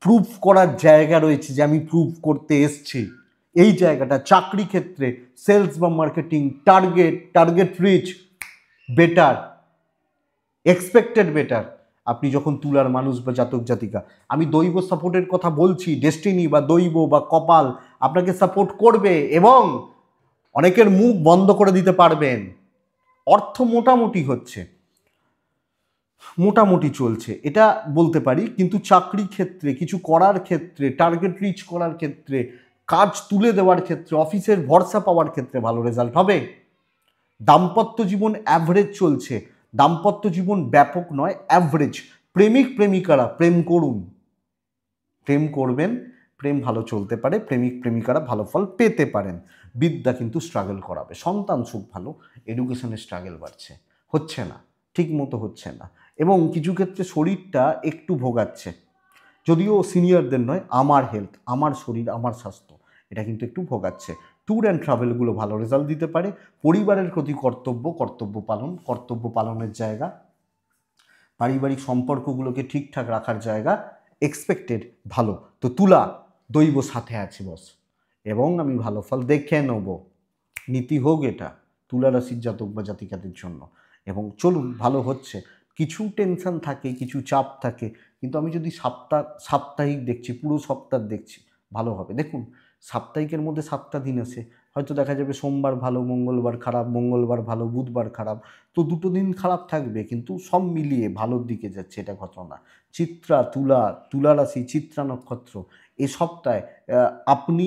প্রুভ করার জায়গা রয়েছে যে আমি প্রুভ করতে এসছি, এই জায়গাটা। চাকরি ক্ষেত্রে সেলস বা marketing, target reach better, expected better. আপনি যখন তুলার মানুষ বা জাতক জাতিকা, আমি দৈব সাপোর্টের কথা বলছি, ডেস্টিনি বা দৈব বা কপাল আপনাকে সাপোর্ট করবে, এবং অনেকের মুখ বন্ধ করে দিতে পারবেন। অর্থ মোটামুটি হচ্ছে, মোটামুটি চলছে এটা বলতে পারি। কিন্তু চাকরি ক্ষেত্রে, কিছু করার ক্ষেত্রে, টার্গেট রিচ করার ক্ষেত্রে, কাজ তুলে দেওয়ার ক্ষেত্রে, অফিসের ভরসা পাওয়ার ক্ষেত্রে ভালো রেজাল্ট হবে। দাম্পত্য জীবন অ্যাভারেজ চলছে, দাম্পত্য জীবন ব্যাপক নয়, অ্যাভারেজ। প্রেমিক প্রেমিকারা প্রেম করুন, প্রেম করবেন, প্রেম ভালো চলতে পারে, প্রেমিক প্রেমিকারা ভালো ফল পেতে পারেন। বিদ্যা কিন্তু স্ট্রাগল করাবে, সন্তান সুখ ভালো, এডুকেশনের স্ট্রাগল বাড়ছে, হচ্ছে না, ঠিক মতো হচ্ছে না, এবং কিছু ক্ষেত্রে শরীরটা একটু ভোগাচ্ছে, যদিও সিনিয়রদের নয়, আমার হেলথ, আমার শরীর, আমার স্বাস্থ্য, এটা কিন্তু একটু ভোগাচ্ছে। ট্যুর অ্যান্ড ট্রাভেলগুলো ভালো রেজাল্ট দিতে পারে। পরিবারের প্রতি কর্তব্য পালনের জায়গা, পারিবারিক সম্পর্কগুলোকে ঠিকঠাক রাখার জায়গা, এক্সপেক্টেড ভালো। তো তুলা, দৈব সাথে আছে বস, এবং আমি ভালো ফল দেখে নেব, নীতি হোক এটা তুলা রাশির জাতক বা জাতিকাদের জন্য। এবং চলুন, ভালো হচ্ছে। কিছু টেনশন থাকে, কিছু চাপ থাকে, কিন্তু আমি যদি সাপ্তাহিক দেখছি, পুরো সপ্তাহ দেখছি, ভালো হবে। দেখুন, সাপ্তাহিকের মধ্যে 7টা দিন আছে, হয়তো দেখা যাবে সোমবার ভালো, মঙ্গলবার খারাপ, মঙ্গলবার ভালো, বুধবার খারাপ, তো 2টো দিন খারাপ থাকবে, কিন্তু সব মিলিয়ে ভালোর দিকে যাচ্ছে, এটা ঘটনা। তুলা রাশি, চিত্রা নক্ষত্র, এ সপ্তাহে আপনি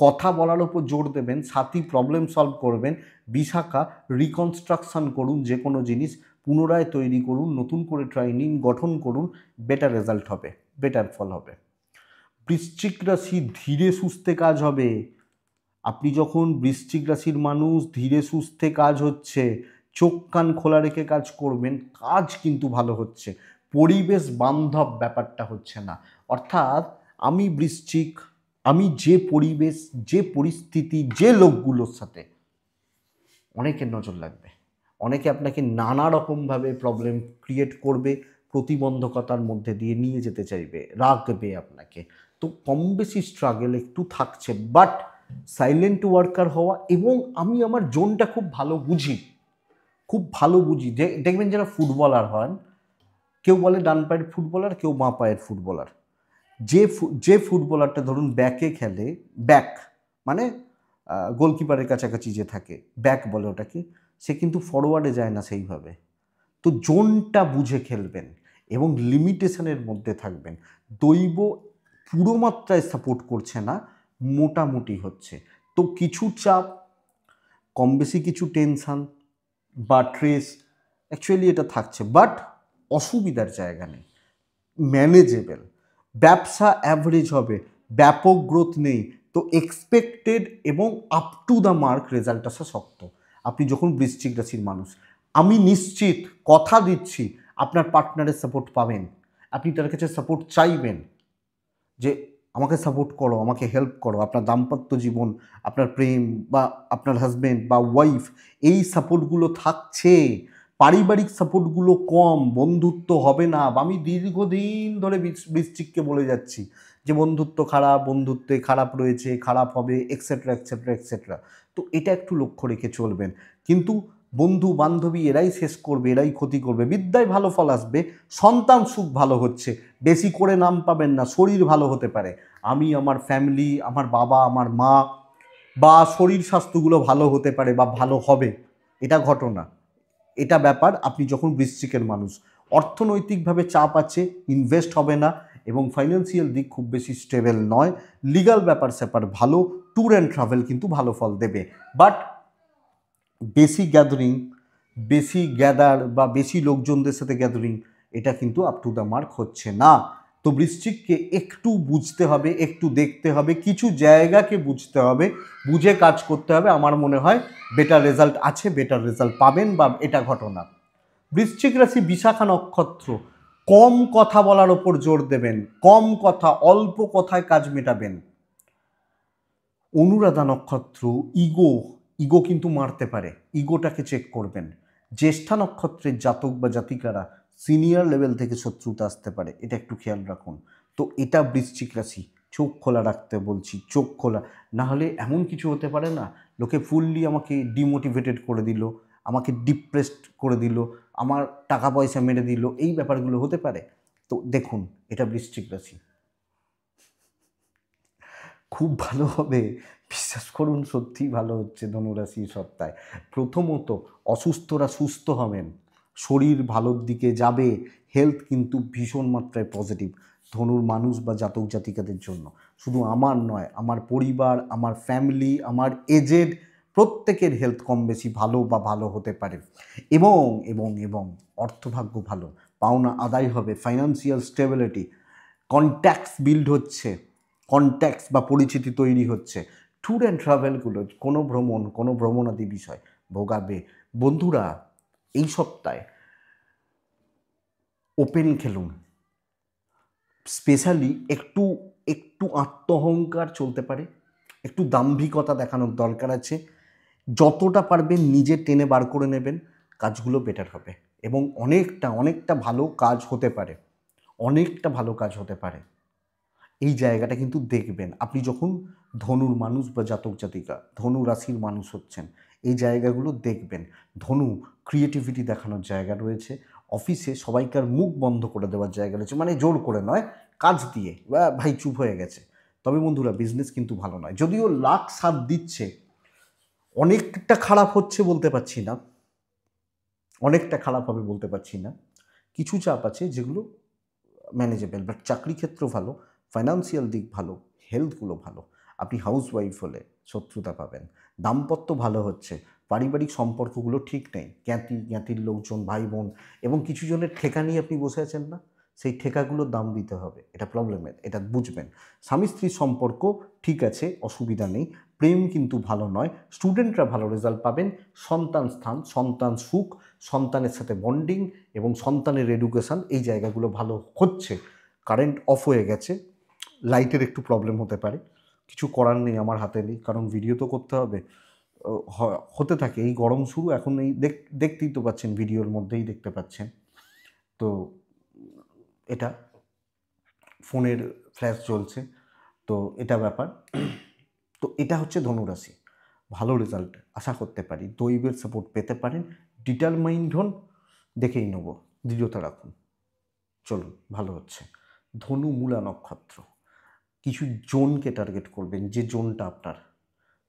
কথা বলার ওপর জোর দেবেন, সাথী প্রবলেম সলভ করবেন, বিশাখা রিকনস্ট্রাকশন করুন, যে কোনো জিনিস পুনরায় তৈরি করুন, নতুন করে ট্রেনিং গঠন করুন, বেটার রেজাল্ট হবে, বেটার ফল হবে। বৃশ্চিক রাশি, ধীরে সুস্থে কাজ হবে। আপনি যখন বৃশ্চিক রাশির মানুষ, ধীরে সুস্থে কাজ হচ্ছে, চোখ কান খোলা রেখে কাজ করবেন, কাজ কিন্তু ভালো হচ্ছে। পরিবেশ বান্ধব ব্যাপারটা হচ্ছে না, অর্থাৎ আমি বৃশ্চিক, আমি যে পরিবেশ, যে পরিস্থিতি, যে লোকগুলোর সাথে, অনেকের নজর লাগবে, অনেকে আপনাকে নানা রকমভাবে প্রবলেম ক্রিয়েট করবে, প্রতিবন্ধকতার মধ্যে দিয়ে নিয়ে যেতে চাইবে, রাখবে আপনাকে। তো কম বেশি স্ট্রাগল একটু থাকছে, বাট সাইলেন্ট ওয়ার্কার হওয়া, এবং আমি আমার জোনটা খুব ভালো বুঝি। যে দেখবেন যারা ফুটবলার হন, কেউ বলে ডান পায়ের ফুটবলার, কেউ বাঁ পায়ের ফুটবলার। যে ফুটবলারটা ধরুন ব্যাকে খেলে, ব্যাক মানে গোলকিপারের কাছাকাছি যে থাকে, ব্যাক বলে ওটাকে, সে কিন্তু ফরওয়ার্ডে যায় না সেইভাবে। তো জোনটা বুঝে খেলবেন এবং লিমিটেশনের মধ্যে থাকবেন। দৈব পুরো মাত্রায় সাপোর্ট করছে না, মোটামুটি হচ্ছে। তো কিছু চাপ, কম বেশি কিছু টেনশান বা ট্রেস অ্যাকচুয়ালি এটা থাকছে, বাট অসুবিধার জায়গা নেই, ম্যানেজেবল। ব্যবসা অ্যাভারেজ হবে, ব্যাপক গ্রোথ নেই, তো এক্সপেক্টেড এবং up to the mark result আসা শক্ত। আপনি যখন বৃশ্চিক রাশির মানুষ, আমি নিশ্চিত কথা দিচ্ছি আপনার পার্টনারের সাপোর্ট পাবেন। আপনি তার কাছে সাপোর্ট চাইবেন যে আমাকে সাপোর্ট করো, আমাকে হেল্প করো। আপনার দাম্পত্য জীবন, আপনার প্রেম বা আপনার হাজব্যান্ড বা ওয়াইফ, এই সাপোর্টগুলো থাকছে। পারিবারিক সাপোর্টগুলো কম, বন্ধুত্ব হবে না। আমি দীর্ঘদিন ধরে বৃশ্চিককে বলে যাচ্ছি যে বন্ধুত্ব খারাপ, বন্ধুত্বে খারাপ রয়েছে, খারাপ হবে, এক্সেট্রা এক্সেট্রা এক্সেট্রা। তো এটা একটু লক্ষ্য রেখে চলবেন। কিন্তু বন্ধু বান্ধবী এরাই শেষ করবে, এরাই ক্ষতি করবে। বিদ্যায় ভালো ফল আসবে, সন্তান সুখ ভালো হচ্ছে, বেশি করে নাম পাবেন না, শরীর ভালো হতে পারে। আমি, আমার ফ্যামিলি, আমার বাবা, আমার মা বা শরীর স্বাস্থ্যগুলো ভালো হতে পারে বা ভালো হবে, এটা ঘটনা, এটা ব্যাপার। আপনি যখন বৃশ্চিকের মানুষ, অর্থনৈতিকভাবে চাপ আছে, ইনভেস্ট হবে না, এবং ফাইন্যান্সিয়াল দিক খুব বেশি স্টেবল নয়। লিগাল ব্যাপার স্যাপার ভালো, ট্যুর অ্যান্ড ট্রাভেল কিন্তু ভালো ফল দেবে। বাট বেশি গ্যাদারিং, বেশি গ্যাদার বা বেশি লোকজনদের সাথে গ্যাদারিং, এটা কিন্তু আপ টু দ্য মার্ক হচ্ছে না। তো বৃশ্চিককে একটু বুঝতে হবে, একটু দেখতে হবে, কিছু জায়গাকে বুঝতে হবে, বুঝে কাজ করতে হবে। আমার মনে হয় বেটার রেজাল্ট আছে, বেটার রেজাল্ট পাবেন, বা এটা ঘটনা। বৃশ্চিক রাশি বিশাখা নক্ষত্র, কম কথা বলার ওপর জোর দেবেন, কম কথা, অল্প কথায় কাজ মেটাবেন। অনুরাধা নক্ষত্র, ইগো, ইগো কিন্তু মারতে পারে, ইগোটাকে চেক করবেন। জ্যেষ্ঠা নক্ষত্রের জাতক বা জাতিকারা সিনিয়র লেভেল থেকে শত্রুতা আসতে পারে, এটা একটু খেয়াল রাখুন। তো এটা বৃশ্চিক রাশি, চোখ খোলা রাখতে বলছি, চোখ খোলা। না হলে এমন কিছু হতে পারে না, লোকে ফুললি আমাকে ডিমোটিভেটেড করে দিল, আমাকে ডিপ্রেসড করে দিল, আমার টাকা পয়সা মেরে দিল, এই ব্যাপারগুলো হতে পারে। তো দেখুন, এটা বৃশ্চিক রাশি, খুব ভালো হবে, বিশ্বাস করুন, সত্যিই ভালো হচ্ছে ধনুরাশি সপ্তাহে। প্রথমত অসুস্থরা সুস্থ হবেন, শরীর ভালোর দিকে যাবে, হেলথ কিন্তু ভীষণ মাত্রায় পজিটিভ ধনুর মানুষ বা জাতক জাতিকাদের জন্য। শুধু আমার নয়, আমার পরিবার, আমার ফ্যামিলি, আমার এজেড, প্রত্যেকের হেলথ কম বেশি ভালো বা ভালো হতে পারে। এবং এবং এবং অর্থভাগ্য ভালো, পাওনা আদায় হবে, ফাইন্যান্সিয়াল স্টেবিলিটি, কন্ট্যাক্টস বিল্ড হচ্ছে, কন্ট্যাক্টস বা পরিচিতি তৈরি হচ্ছে। ট্যুর অ্যান্ড ট্রাভেলগুলো, কোনো ভ্রমণাদি বিষয় ভোগাবে। বন্ধুরা, এই সপ্তাহে ওপেন খেলুন, স্পেশালি একটু একটু আত্মঅহংকার চলতে পারে, একটু দাম্ভিকতা দেখানোর দরকার আছে। যতটা পারবেন নিজে টেনে বার করে নেবেন, কাজগুলো বেটার হবে এবং অনেকটা অনেকটা ভালো কাজ হতে পারে, অনেকটা ভালো কাজ হতে পারে। এই জায়গাটা কিন্তু দেখবেন আপনি যখন ধনুর মানুষ বা জাতক জাতিকা, ধনু রাশির মানুষ হচ্ছেন, এই জায়গাগুলো দেখবেন। ধনু ক্রিয়েটিভিটি দেখানোর জায়গা রয়েছে, অফিসে সবাইকার মুখ বন্ধ করে দেওয়ার জায়গা রয়েছে, মানে জোর করে নয়, কাজ দিয়ে, বা ভাই চুপ হয়ে গেছে। তবে বন্ধুরা, বিজনেস কিন্তু ভালো নয়, যদিও লাখ সাথ দিচ্ছে। অনেকটা খারাপ হচ্ছে বলতে পারছি না, অনেকটা খারাপ হবে বলতে পারছি না, কিছু চাপ আছে যেগুলো ম্যানেজেবল, বাট চাকরি ক্ষেত্র ভালো, ফাইন্যান্সিয়াল দিক ভালো, হেলথগুলো ভালো। আপনি হাউস ওয়াইফ হলে শত্রুতা পাবেন, দাম্পত্য ভালো হচ্ছে, পারিবারিক সম্পর্কগুলো ঠিক নেই, জ্ঞাতির লোকজন, ভাই বোন, এবং কিছু জনের ঠেকা নিয়ে আপনি বসে আছেন না, সেই ঠেকাগুলোর দাম দিতে হবে, এটা প্রবলেমের, এটা বুঝবেন। স্বামী স্ত্রীর সম্পর্ক ঠিক আছে, অসুবিধা নেই, প্রেম কিন্তু ভালো নয়, স্টুডেন্টরা ভালো রেজাল্ট পাবেন, সন্তান স্থান, সন্তান সুখ, সন্তানের সাথে বন্ডিং এবং সন্তানের এডুকেশান, এই জায়গাগুলো ভালো হচ্ছে। কারেন্ট অফ হয়ে গেছে, লাইটের একটু প্রবলেম হতে পারে, কিছু করার নেই, আমার হাতে নেই, কারণ ভিডিও তো করতে হবে। হতে থাকে, এই গরম শুরু এখন, এই দেখতেই তো পাচ্ছেন, ভিডিওর মধ্যেই দেখতে পাচ্ছেন। তো এটা ফোনের ফ্ল্যাশ জ্বলছে, তো এটা ব্যাপার। তো এটা হচ্ছে ধনুরাশি, ভালো রেজাল্ট আশা করতে পারি, দৈবের সাপোর্ট পেতে পারেন, ডিটারমাইন্ড হন, দেখেই নেব, দৃঢ়তা রাখুন, চলুন, ভালো হচ্ছে। ধনু মূলা নক্ষত্র, কিছু জোনকে টার্গেট করবেন, যে জোনটা আপনার।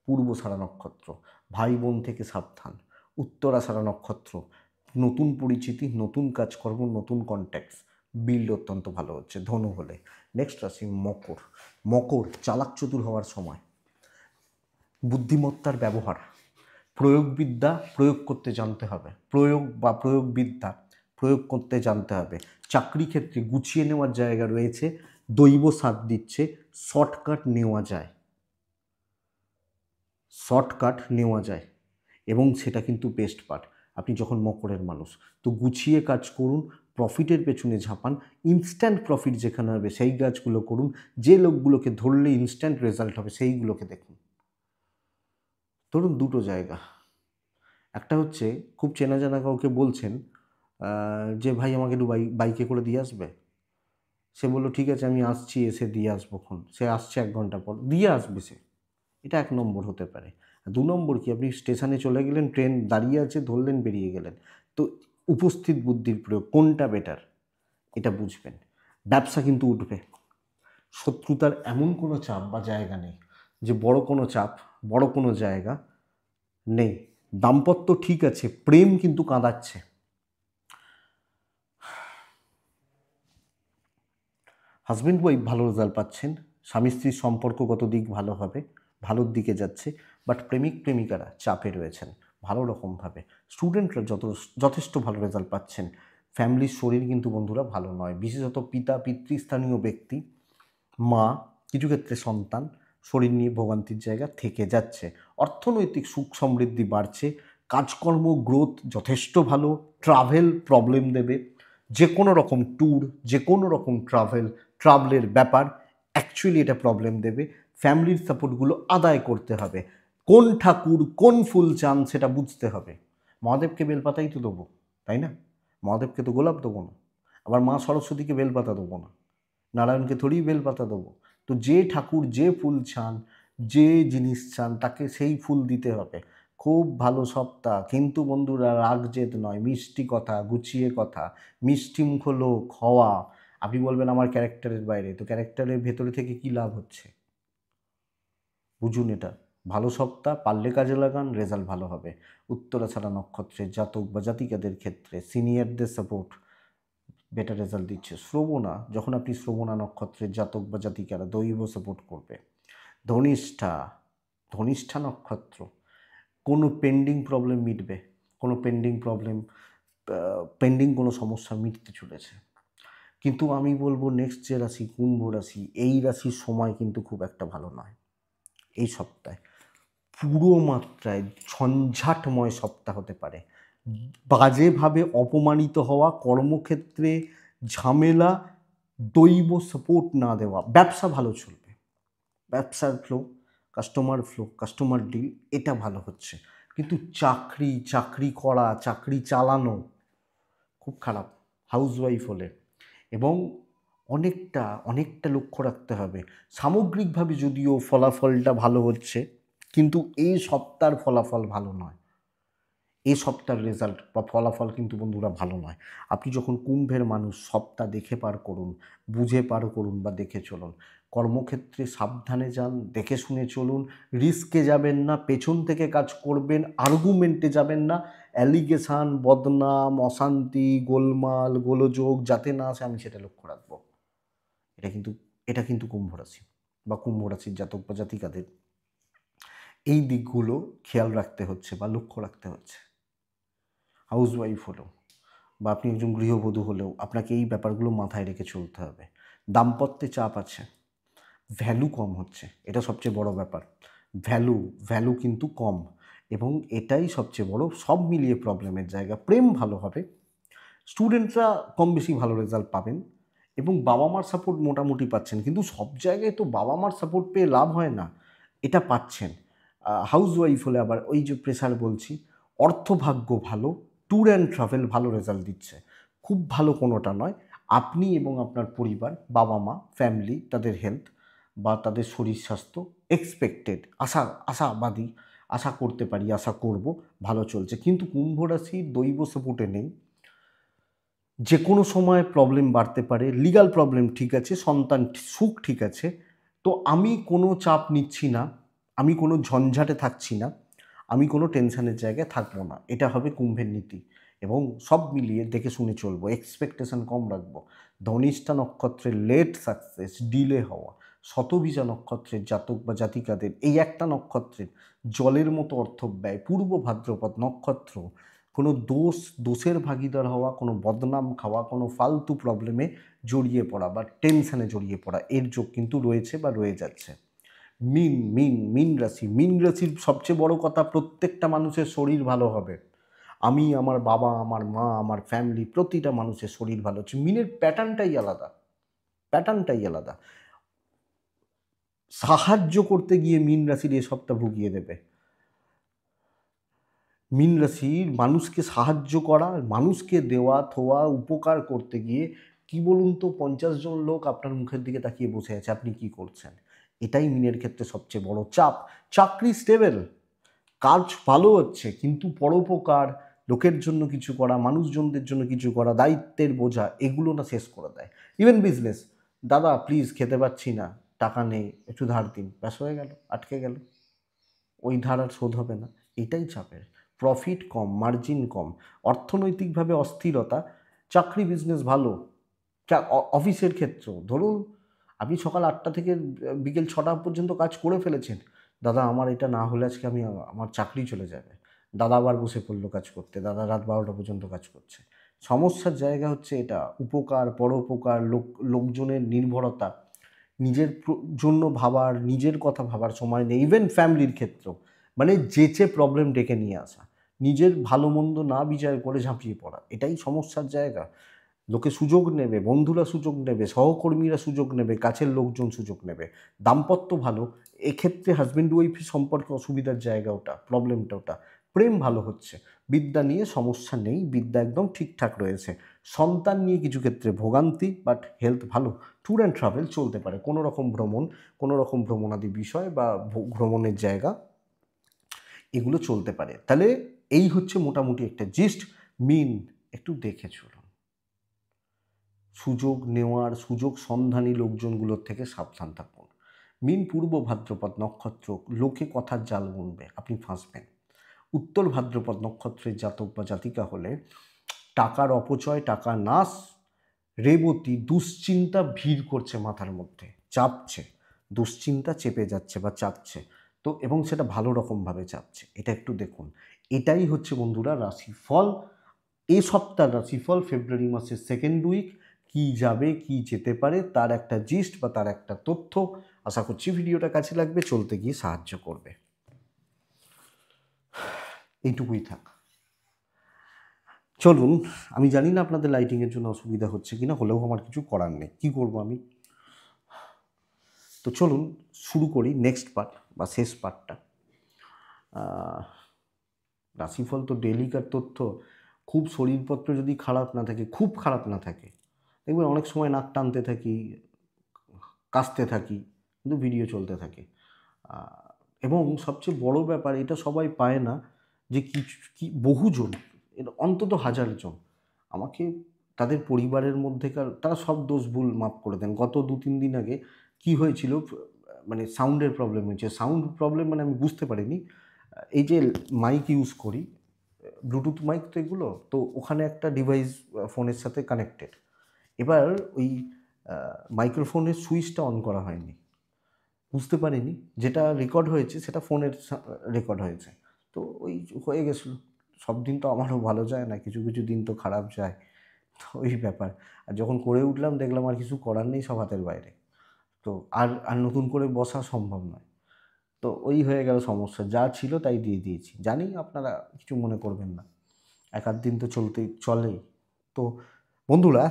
পূর্বষাঢ়া নক্ষত্র, ভাই বোন থেকে সাবধান। উত্তরাষাঢ়া নক্ষত্র, নতুন পরিচিতি, নতুন কাজকর্ম, নতুন কন্ট্যাক্টস। বিল্ড অত্যন্ত ভালো হচ্ছে ধনু হলে। নেক্সট রাশি মকর। মকর চালাক চতুর হওয়ার সময়, বুদ্ধিমত্তার ব্যবহার, প্রয়োগবিদ্যা প্রয়োগ করতে জানতে হবে, প্রয়োগবিদ্যা প্রয়োগ করতে জানতে হবে। চাকরি ক্ষেত্রে গুছিয়ে নেওয়ার জায়গা রয়েছে, দৈব সাথ দিচ্ছে, শর্টকাট নেওয়া যায়, শর্টকাট নেওয়া যায় এবং সেটা কিন্তু বেস্ট পার্ট। আপনি যখন মকরের মানুষ তো গুছিয়ে কাজ করুন, প্রফিটের পেছনে ঝাঁপান, ইনস্ট্যান্ট প্রফিট যেখানে হবে সেই কাজগুলো করুন, যে লোকগুলোকে ধরলে ইনস্ট্যান্ট রেজাল্ট হবে সেইগুলোকে দেখুন। ধরুন দুটো জায়গা, একটা হচ্ছে খুব চেনা জানা কাউকে বলছেন যে ভাই আমাকে একটু বাইকে করে দিয়ে আসবে। সে বললো ঠিক আছে আমি আসছি, এসে দিয়ে আসবোক্ষণ। সে আসছে 1 ঘন্টা পর, দিয়ে আসবে সে। এটা 1 নম্বর হতে পারে। 2 নম্বর কি, আপনি স্টেশনে চলে গেলেন, ট্রেন দাঁড়িয়ে আছে, ধরলেন, বেরিয়ে গেলেন। তো উপস্থিত বুদ্ধির প্রয়োগ কোনটা বেটার এটা বুঝবেন। ব্যবসা কিন্তু উঠবে। শত্রুতার এমন কোনো চাপ বা জায়গা নেই, যে বড় কোনো চাপ, বড় কোনো জায়গা নেই। দাম্পত্য ঠিক আছে, প্রেম কিন্তু কাঁদাচ্ছে। হাজব্যান্ড ওয়াইফ ভালো রেজাল্ট পাচ্ছেন, স্বামী স্ত্রীর সম্পর্কগত দিক ভালো হবে, ভালোর দিকে যাচ্ছে। বাট প্রেমিক প্রেমিকারা চাপে রয়েছেন ভালো রকমভাবে। স্টুডেন্টরা যথেষ্ট ভালো রেজাল্ট পাচ্ছেন। ফ্যামিলির শরীর কিন্তু বন্ধুরা ভালো নয়, বিশেষত পিতা পিতৃস্থানীয় ব্যক্তি, মা, কিছু ক্ষেত্রে সন্তান শরীর নিয়ে ভোগান্তির জায়গা থেকে যাচ্ছে। অর্থনৈতিক সুখ সমৃদ্ধি বাড়ছে, কাজকর্ম গ্রোথ যথেষ্ট ভালো। ট্রাভেল প্রবলেম দেবে, যে কোনো রকম ট্যুর, যে কোনো রকম ট্রাভেলের ব্যাপার অ্যাকচুয়ালি এটা প্রবলেম দেবে। ফ্যামিলির সাপোর্টগুলো আদায় করতে হবে। কোন ঠাকুর কোন ফুল চান সেটা বুঝতে হবে। মহাদেবকে বেলপাতাই তো দেবো, তাই না? মহাদেবকে তো গোলাপ দেবো না, আবার মা সরস্বতীকে বেলপাতা দেবো না, নারায়ণকে থোড়ি বেলপাতা দেবো। তো যে ঠাকুর যে ফুল চান, যে জিনিস চান, তাকে সেই ফুল দিতে হবে। খুব ভালো সপ্তাহ, কিন্তু বন্ধুরা রাগ জেদ নয়, মিষ্টি কথা, গুছিয়ে কথা, মিষ্টি মুখ লোক হওয়া। আপনি বলবেন আমার ক্যারেক্টারের বাইরে, তো ক্যারেক্টারের ভেতরে থেকে কি লাভ হচ্ছে বুঝুন এটা। ভালো সপ্তাহ, পারলে কাজে লাগান, রেজাল্ট ভালো হবে। উত্তরাছাড়া নক্ষত্রের জাতক বা জাতিকাদের ক্ষেত্রে সিনিয়রদের সাপোর্ট বেটার রেজাল্ট দিচ্ছে। শ্রবণা, যখন আপনি শ্রবণা নক্ষত্রের জাতক বা জাতিকারা দৈব সাপোর্ট করবে। ধনিষ্ঠা, ধনিষ্ঠা নক্ষত্র, কোনো পেন্ডিং প্রবলেম মিটবে, কোনো পেন্ডিং কোনো সমস্যা মিটতে চলেছে। কিন্তু আমি বলবো নেক্সট যে রাশি কুম্ভ রাশি, এই রাশির সময় কিন্তু খুব একটা ভালো নয়। এই সপ্তাহে পুরো মাত্রায় ঝঞ্ঝাটময় সপ্তাহ হতে পারে। বাজেভাবে অপমানিত হওয়া, কর্মক্ষেত্রে ঝামেলা, দৈব সাপোর্ট না দেওয়া। ব্যবসা ভালো চলবে, ব্যবসার ফ্লো, কাস্টমার ডিল এটা ভালো হচ্ছে। কিন্তু চাকরি করা, চাকরি চালানো খুব খারাপ হাউসওয়াইফ হলে। এবং অনেকটা লক্ষ্য রাখতে হবে। সামগ্রিকভাবে যদিও ফলাফলটা ভালো হচ্ছে, কিন্তু এই সপ্তাহের ফলাফল ভালো নয়। এই সপ্তাহের রেজাল্ট বা ফলাফল কিন্তু বন্ধুরা ভালো নয়। আপনি যখন কুম্ভের মানুষ, সপ্তাহ দেখে পার করুন, বুঝে পার করুন বা দেখে চলুন। কর্মক্ষেত্রে সাবধানে যান, দেখে শুনে চলুন, রিস্কে যাবেন না, পেছন থেকে কাজ করবেন, আর্গুমেন্টে যাবেন না। অ্যালিগেশান, বদনাম, অশান্তি, গোলমাল, গোলযোগ যাতে না আসে, আমি সেটা লক্ষ্য রাখবো। এটা কিন্তু কুম্ভ রাশি বা কুম্ভ রাশির জাতক বা জাতিকাদের এই দিকগুলো খেয়াল রাখতে হচ্ছে বা লক্ষ্য রাখতে হচ্ছে। হাউসওয়াইফ হলেও বা আপনি একজন গৃহবধূ হলেও আপনাকে এই ব্যাপারগুলো মাথায় রেখে চলতে হবে। দাম্পত্যে চাপ আছে, ভ্যালু কম হচ্ছে, এটা সবচেয়ে বড় ব্যাপার। ভ্যালু কিন্তু কম, এবং এটাই সবচেয়ে বড় সব মিলিয়ে প্রবলেমের জায়গা। প্রেম ভালো হবে, স্টুডেন্টরা কম বেশি ভালো রেজাল্ট পাবেন, এবং বাবা মার সাপোর্ট মোটামুটি পাচ্ছেন। কিন্তু সব জায়গায় তো বাবা মার সাপোর্ট পেয়ে লাভ হয় না, এটা পাচ্ছেন। হাউসওয়াইফ হলে আবার ওই যে প্রেসার বলছি। অর্থভাগ্য ভালো, ট্যুর অ্যান্ড ট্রাভেল ভালো রেজাল্ট দিচ্ছে। খুব ভালো কোনোটা নয়। আপনি এবং আপনার পরিবার, বাবা মা, ফ্যামিলি, তাদের হেলথ বা তাদের শরীর স্বাস্থ্য এক্সপেক্টেড, আশাবাদী, আশা করতে পারি, আশা করব ভালো চলছে। কিন্তু কুম্ভ রাশি দৈব সাপোর্টে নেই, যে কোনো সময় প্রবলেম বাড়তে পারে। লিগাল প্রবলেম ঠিক আছে, সন্তান সুখ ঠিক আছে। তো আমি কোনো চাপ নিচ্ছি না, আমি কোনো ঝঞ্ঝাটে থাকছি না, আমি কোনো টেনশনের জায়গায় থাকবো না, এটা হবে কুম্ভের নীতি। এবং সব মিলিয়ে দেখে শুনে চলবো, এক্সপেকটেশন কম রাখবো। ধনিষ্ঠা নক্ষত্রের লেট সাকসেস, ডিলে হওয়া, শতভিজা নক্ষত্রের জাতক বা জাতিকাদের এই একটা নক্ষত্রের জলের মতো অর্থব্যয়, পূর্ব ভাদ্রপদ নক্ষত্র কোনো দোষের ভাগিদার হওয়া, কোনো বদনাম খাওয়া, কোনো ফালতু প্রবলেমে জড়িয়ে পড়া বা টেনশানে জড়িয়ে পড়া, এর যোগ কিন্তু রয়েছে বা রয়ে যাচ্ছে। মিন রাশি, মিন রাশির সবচেয়ে বড় কথা, প্রত্যেকটা মানুষের শরীর ভালো হবে। আমি, আমার বাবা, আমার মা, আমার ফ্যামিলি, প্রতিটা মানুষের শরীর ভালো হচ্ছে। মিনের প্যাটার্নটাই আলাদা। সাহায্য করতে গিয়ে মিন রাশির এ সবটা ভুগিয়ে দেবে। মিন রাশির মানুষকে সাহায্য করা, মানুষকে দেওয়া থোয়া উপকার করতে গিয়ে কি বলুন তো, 50 জন লোক আপনার মুখের দিকে তাকিয়ে বসে আছে, আপনি কি করছেন। এটাই মিনের ক্ষেত্রে সবচেয়ে বড় চাপ। চাকরি স্টেবল, কাজ ভালো হচ্ছে, কিন্তু পরোপকার, লোকের জন্য কিছু করা, মানুষজনদের জন্য কিছু করা, দায়িত্বের বোঝা, এগুলো না শেষ করে দেয়। ইভেন বিজনেস, দাদা প্লিজ খেতে পাচ্ছি না, টাকা নেই, একটু ধার দিন, ব্যাস হয়ে গেল, আটকে গেল, ওই ধার আর শোধ হবে না। এটাই চাপের। প্রফিট কম, মার্জিন কম, অর্থনৈতিকভাবে অস্থিরতা। চাকরি বিজনেস ভালো, অফিসের ক্ষেত্রেও ধরুন আপনি সকাল 8টা থেকে বিকেল 6টা পর্যন্ত কাজ করে ফেলেছেন, দাদা আমার এটা না হলে আজকে আমার চাকরি চলে যাবে, দাদা আবার বসে পড়লো কাজ করতে, দাদা রাত 12টা পর্যন্ত কাজ করছে। সমস্যার জায়গা হচ্ছে এটা, উপকার, পরোপকার, লোকজনের নির্ভরতা, নিজের জন্য ভাবার, নিজের কথা ভাবার সময় নেই। ইভেন ফ্যামিলির ক্ষেত্রেও, মানে যেচে প্রবলেম ডেকে নিয়ে আসা, নিজের ভালো মন্দ না বিচার করে ঝাঁপিয়ে পড়া, এটাই সমস্যার জায়গা। লোকে সুযোগ নেবে, বন্ধুরা সুযোগ নেবে, সহকর্মীরা সুযোগ নেবে, কাছের লোকজন সুযোগ নেবে। দাম্পত্য ভালো, এক্ষেত্রে হাজব্যান্ড ওয়াইফের সম্পর্কে অসুবিধার জায়গা ওটা, প্রবলেমটা ওটা। প্রেম ভালো হচ্ছে, বিদ্যা নিয়ে সমস্যা নেই, বিদ্যা একদম ঠিকঠাক রয়েছে। সন্তান নিয়ে কিছু ক্ষেত্রে ভোগান্তি, বাট হেলথ ভালো। ট্যুর অ্যান্ড ট্রাভেল চলতে পারে, কোনো রকম ভ্রমণাদি বিষয় বা ভ্রমণের জায়গা, এগুলো চলতে পারে। তাহলে এই হচ্ছে মোটামুটি একটা জিস্ট। মিন, একটু দেখে চলুন, সুযোগ নেওয়ার, সুযোগ সন্ধানী লোকজনগুলোর থেকে সাবধান থাকুন। মিন পূর্ব ভাদ্রপদ নক্ষত্র, লোকে কথার জাল বুনবে, আপনি ফাঁসবেন। উত্তর ভাদ্রপদ নক্ষত্রের জাতক বা জাতিকা হলে টাকার অপচয়, টাকা নাশ। রেবতী, দুশ্চিন্তা ভিড় করছে মাথার মধ্যে, চাপছে, দুশ্চিন্তা চেপে যাচ্ছে বা চাপছে, তো এবং সেটা ভালো রকমভাবে চাপছে, এটা একটু দেখুন। এটাই হচ্ছে বন্ধুরা রাশিফল, এই সপ্তাহ রাশিফল, ফেব্রুয়ারি মাসের সেকেন্ড উইক, কি যাবে কি যেতে পারে তার একটা জিস্ট বা তার একটা তথ্য। আশা করছি ভিডিওটা কাছে লাগবে, চলতে গিয়ে সাহায্য করবে। এইটুকুই থাক। চলুন, আমি জানি না আপনাদের লাইটিংয়ের জন্য অসুবিধা হচ্ছে কিনা, হলেও আমার কিছু করার নেই, কী করবো আমি। তো চলুন শুরু করি নেক্সট পার্ট বা শেষ পার্টটা। রাশিফল তো ডেলিকার তথ্য, খুব শরীরপত্র যদি খারাপ না থাকে, খুব খারাপ না থাকে, দেখবেন অনেক সময় নাক টানতে থাকি, কাশতে থাকি, কিন্তু ভিডিও চলতে থাকে। এবং সবচেয়ে বড় ব্যাপার, এটা সবাই পায় না, যে বহুজন, এটা অন্তত 1000 জন আমাকে তাদের পরিবারের মধ্যেকার, তারা সব দোষ ভুল মাফ করে দেন। গত 2-3 দিন আগে কি হয়েছিল, মানে সাউন্ডের প্রবলেম হয়েছে। সাউন্ড প্রবলেম মানে আমি বুঝতে পারিনি, এই যে মাইক ইউজ করি, ব্লুটুথ মাইক তো এগুলো, তো ওখানে একটা ডিভাইস ফোনের সাথে কানেক্টেড, এবার ওই মাইক্রোফোনের সুইচটা অন করা হয়নি, বুঝতে পারিনি, যেটা রেকর্ড হয়েছে সেটা ফোনের রেকর্ড হয়েছে, তো ওই হয়ে গেছিলো। সব দিন তো আমারও ভালো যায় না, কিছু কিছু দিন তো খারাপ যায়, তো ওই ব্যাপার। আর যখন করে উঠলাম দেখলাম আর কিছু করার নেই, সব হাতের বাইরে, তো আর আর নতুন করে বসা সম্ভব নয়, তো ওই হয়ে গেল সমস্যা। যা ছিল তাই দিয়ে দিয়েছি, জানি আপনারা কিছু মনে করবেন না, এক আধ দিন তো চলেই। তো বন্ধুরা,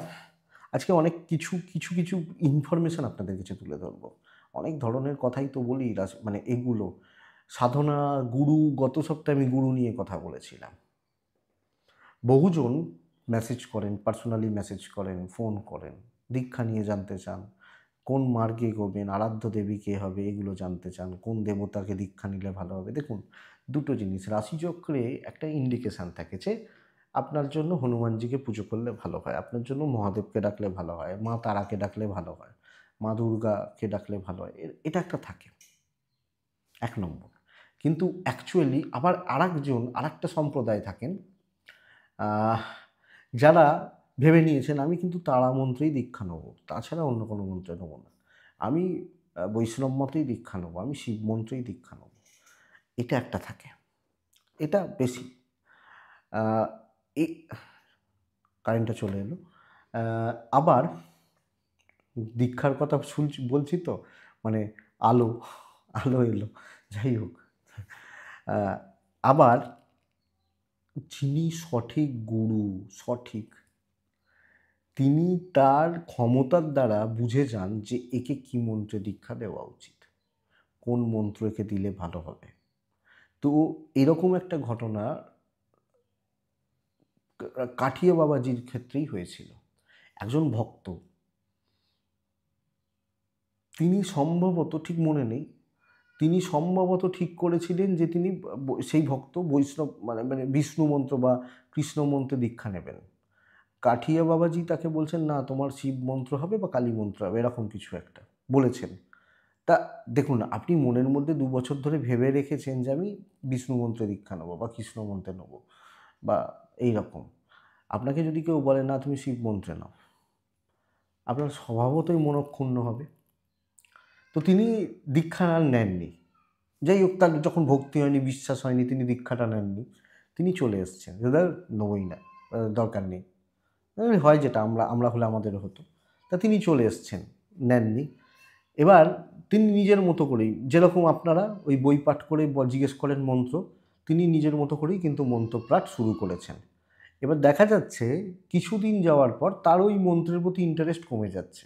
আজকে অনেক কিছু ইনফরমেশান আপনাদের কাছে তুলে ধরবো। অনেক ধরনের কথাই তো বলি, মানে এগুলো সাধনা, গুরু, গত সপ্তাহে আমি গুরু নিয়ে কথা বলেছিলাম। বহুজন মেসেজ করেন, পার্সোনালি মেসেজ করেন, ফোন করেন, দীক্ষা নিয়ে জানতে চান, কোন মার্গে এগোবেন, আরাধ্য দেবী কে হবে এগুলো জানতে চান, কোন দেবতাকে দীক্ষা নিলে ভালো হবে। দেখুন, দুটো জিনিস, রাশিচক্রে একটা ইন্ডিকেশান থাকে যে আপনার জন্য হনুমানজিকে পুজো করলে ভালো হয়, আপনার জন্য মহাদেবকে ডাকলে ভালো হয়, মা তারাকে ডাকলে ভালো হয়, মা দুর্গাকে ডাকলে ভালো হয়, এটা একটা থাকে 1 নম্বর। কিন্তু অ্যাকচুয়ালি আবার আরেকটা সম্প্রদায় থাকেন, আহ, যারা ভেবে নিয়েছেন আমি কিন্তু তারা মন্ত্রেই দীক্ষা নেব, তাছাড়া অন্য কোনো মন্ত্রে নেব না, আমি বৈষ্ণব মতেই দীক্ষা নেব, আমি শিব মন্ত্রেই দীক্ষা নেব, এটা একটা থাকে, এটা বেশি। এই কারেন্টটা চলে এলো। আবার দীক্ষার কথা বলছি তো, মানে আলো আলো এলো, যাই হোক। আবার যিনি সঠিক গুরু, সঠিক, তিনি তার ক্ষমতার দ্বারা বুঝে যান যে একে কি মন্ত্রে দীক্ষা দেওয়া উচিত, কোন মন্ত্র একে দিলে ভালো হবে। তো এরকম একটা ঘটনা কাঠিয়া বাবাজির ক্ষেত্রেই হয়েছিল। একজন ভক্ত, তিনি সম্ভবত, ঠিক মনে নেই, তিনি সম্ভবত ঠিক করেছিলেন যে তিনি সেই ভক্ত বৈষ্ণব মানে মানে বিষ্ণু মন্ত্র বা কৃষ্ণ মন্ত্রে দীক্ষা নেবেন। কাঠিয়া বাবাজি তাকে বলছেন, না তোমার শিব মন্ত্র হবে বা কালী মন্ত্র হবে, এরকম কিছু একটা বলেছেন। তা দেখুন, আপনি মনের মধ্যে 2 বছর ধরে ভেবে রেখেছেন যে আমি বিষ্ণু মন্ত্রে দীক্ষা নেবো বা কৃষ্ণ মন্ত্রে নেবো বা এই রকম। আপনাকে যদি কেউ বলে না তুমি শিব মন্ত্রে নাও, আপনার স্বভাবতই মনক্ষুণ্ণ হবে। তো তিনি দীক্ষা আর নেননি। যাই হোক, তার যখন ভক্তি হয়নি, বিশ্বাস হয়নি, তিনি দীক্ষাটা নেননি, তিনি চলে এসছেন, দাদা নেবই না, দরকার নেই, হয় যেটা আমরা আমরা হলে আমাদেরও হতো। তা তিনি চলে এসছেন, নেননি। এবার তিনি নিজের মতো করেই, যেরকম আপনারা ওই বই পাঠ করে জিজ্ঞেস করেন মন্ত্র, তিনি নিজের মতো করেই কিন্তু মন্ত্রপাঠ শুরু করেছেন। এবার দেখা যাচ্ছে কিছুদিন যাওয়ার পর তার ওই মন্ত্রের প্রতি ইন্টারেস্ট কমে যাচ্ছে,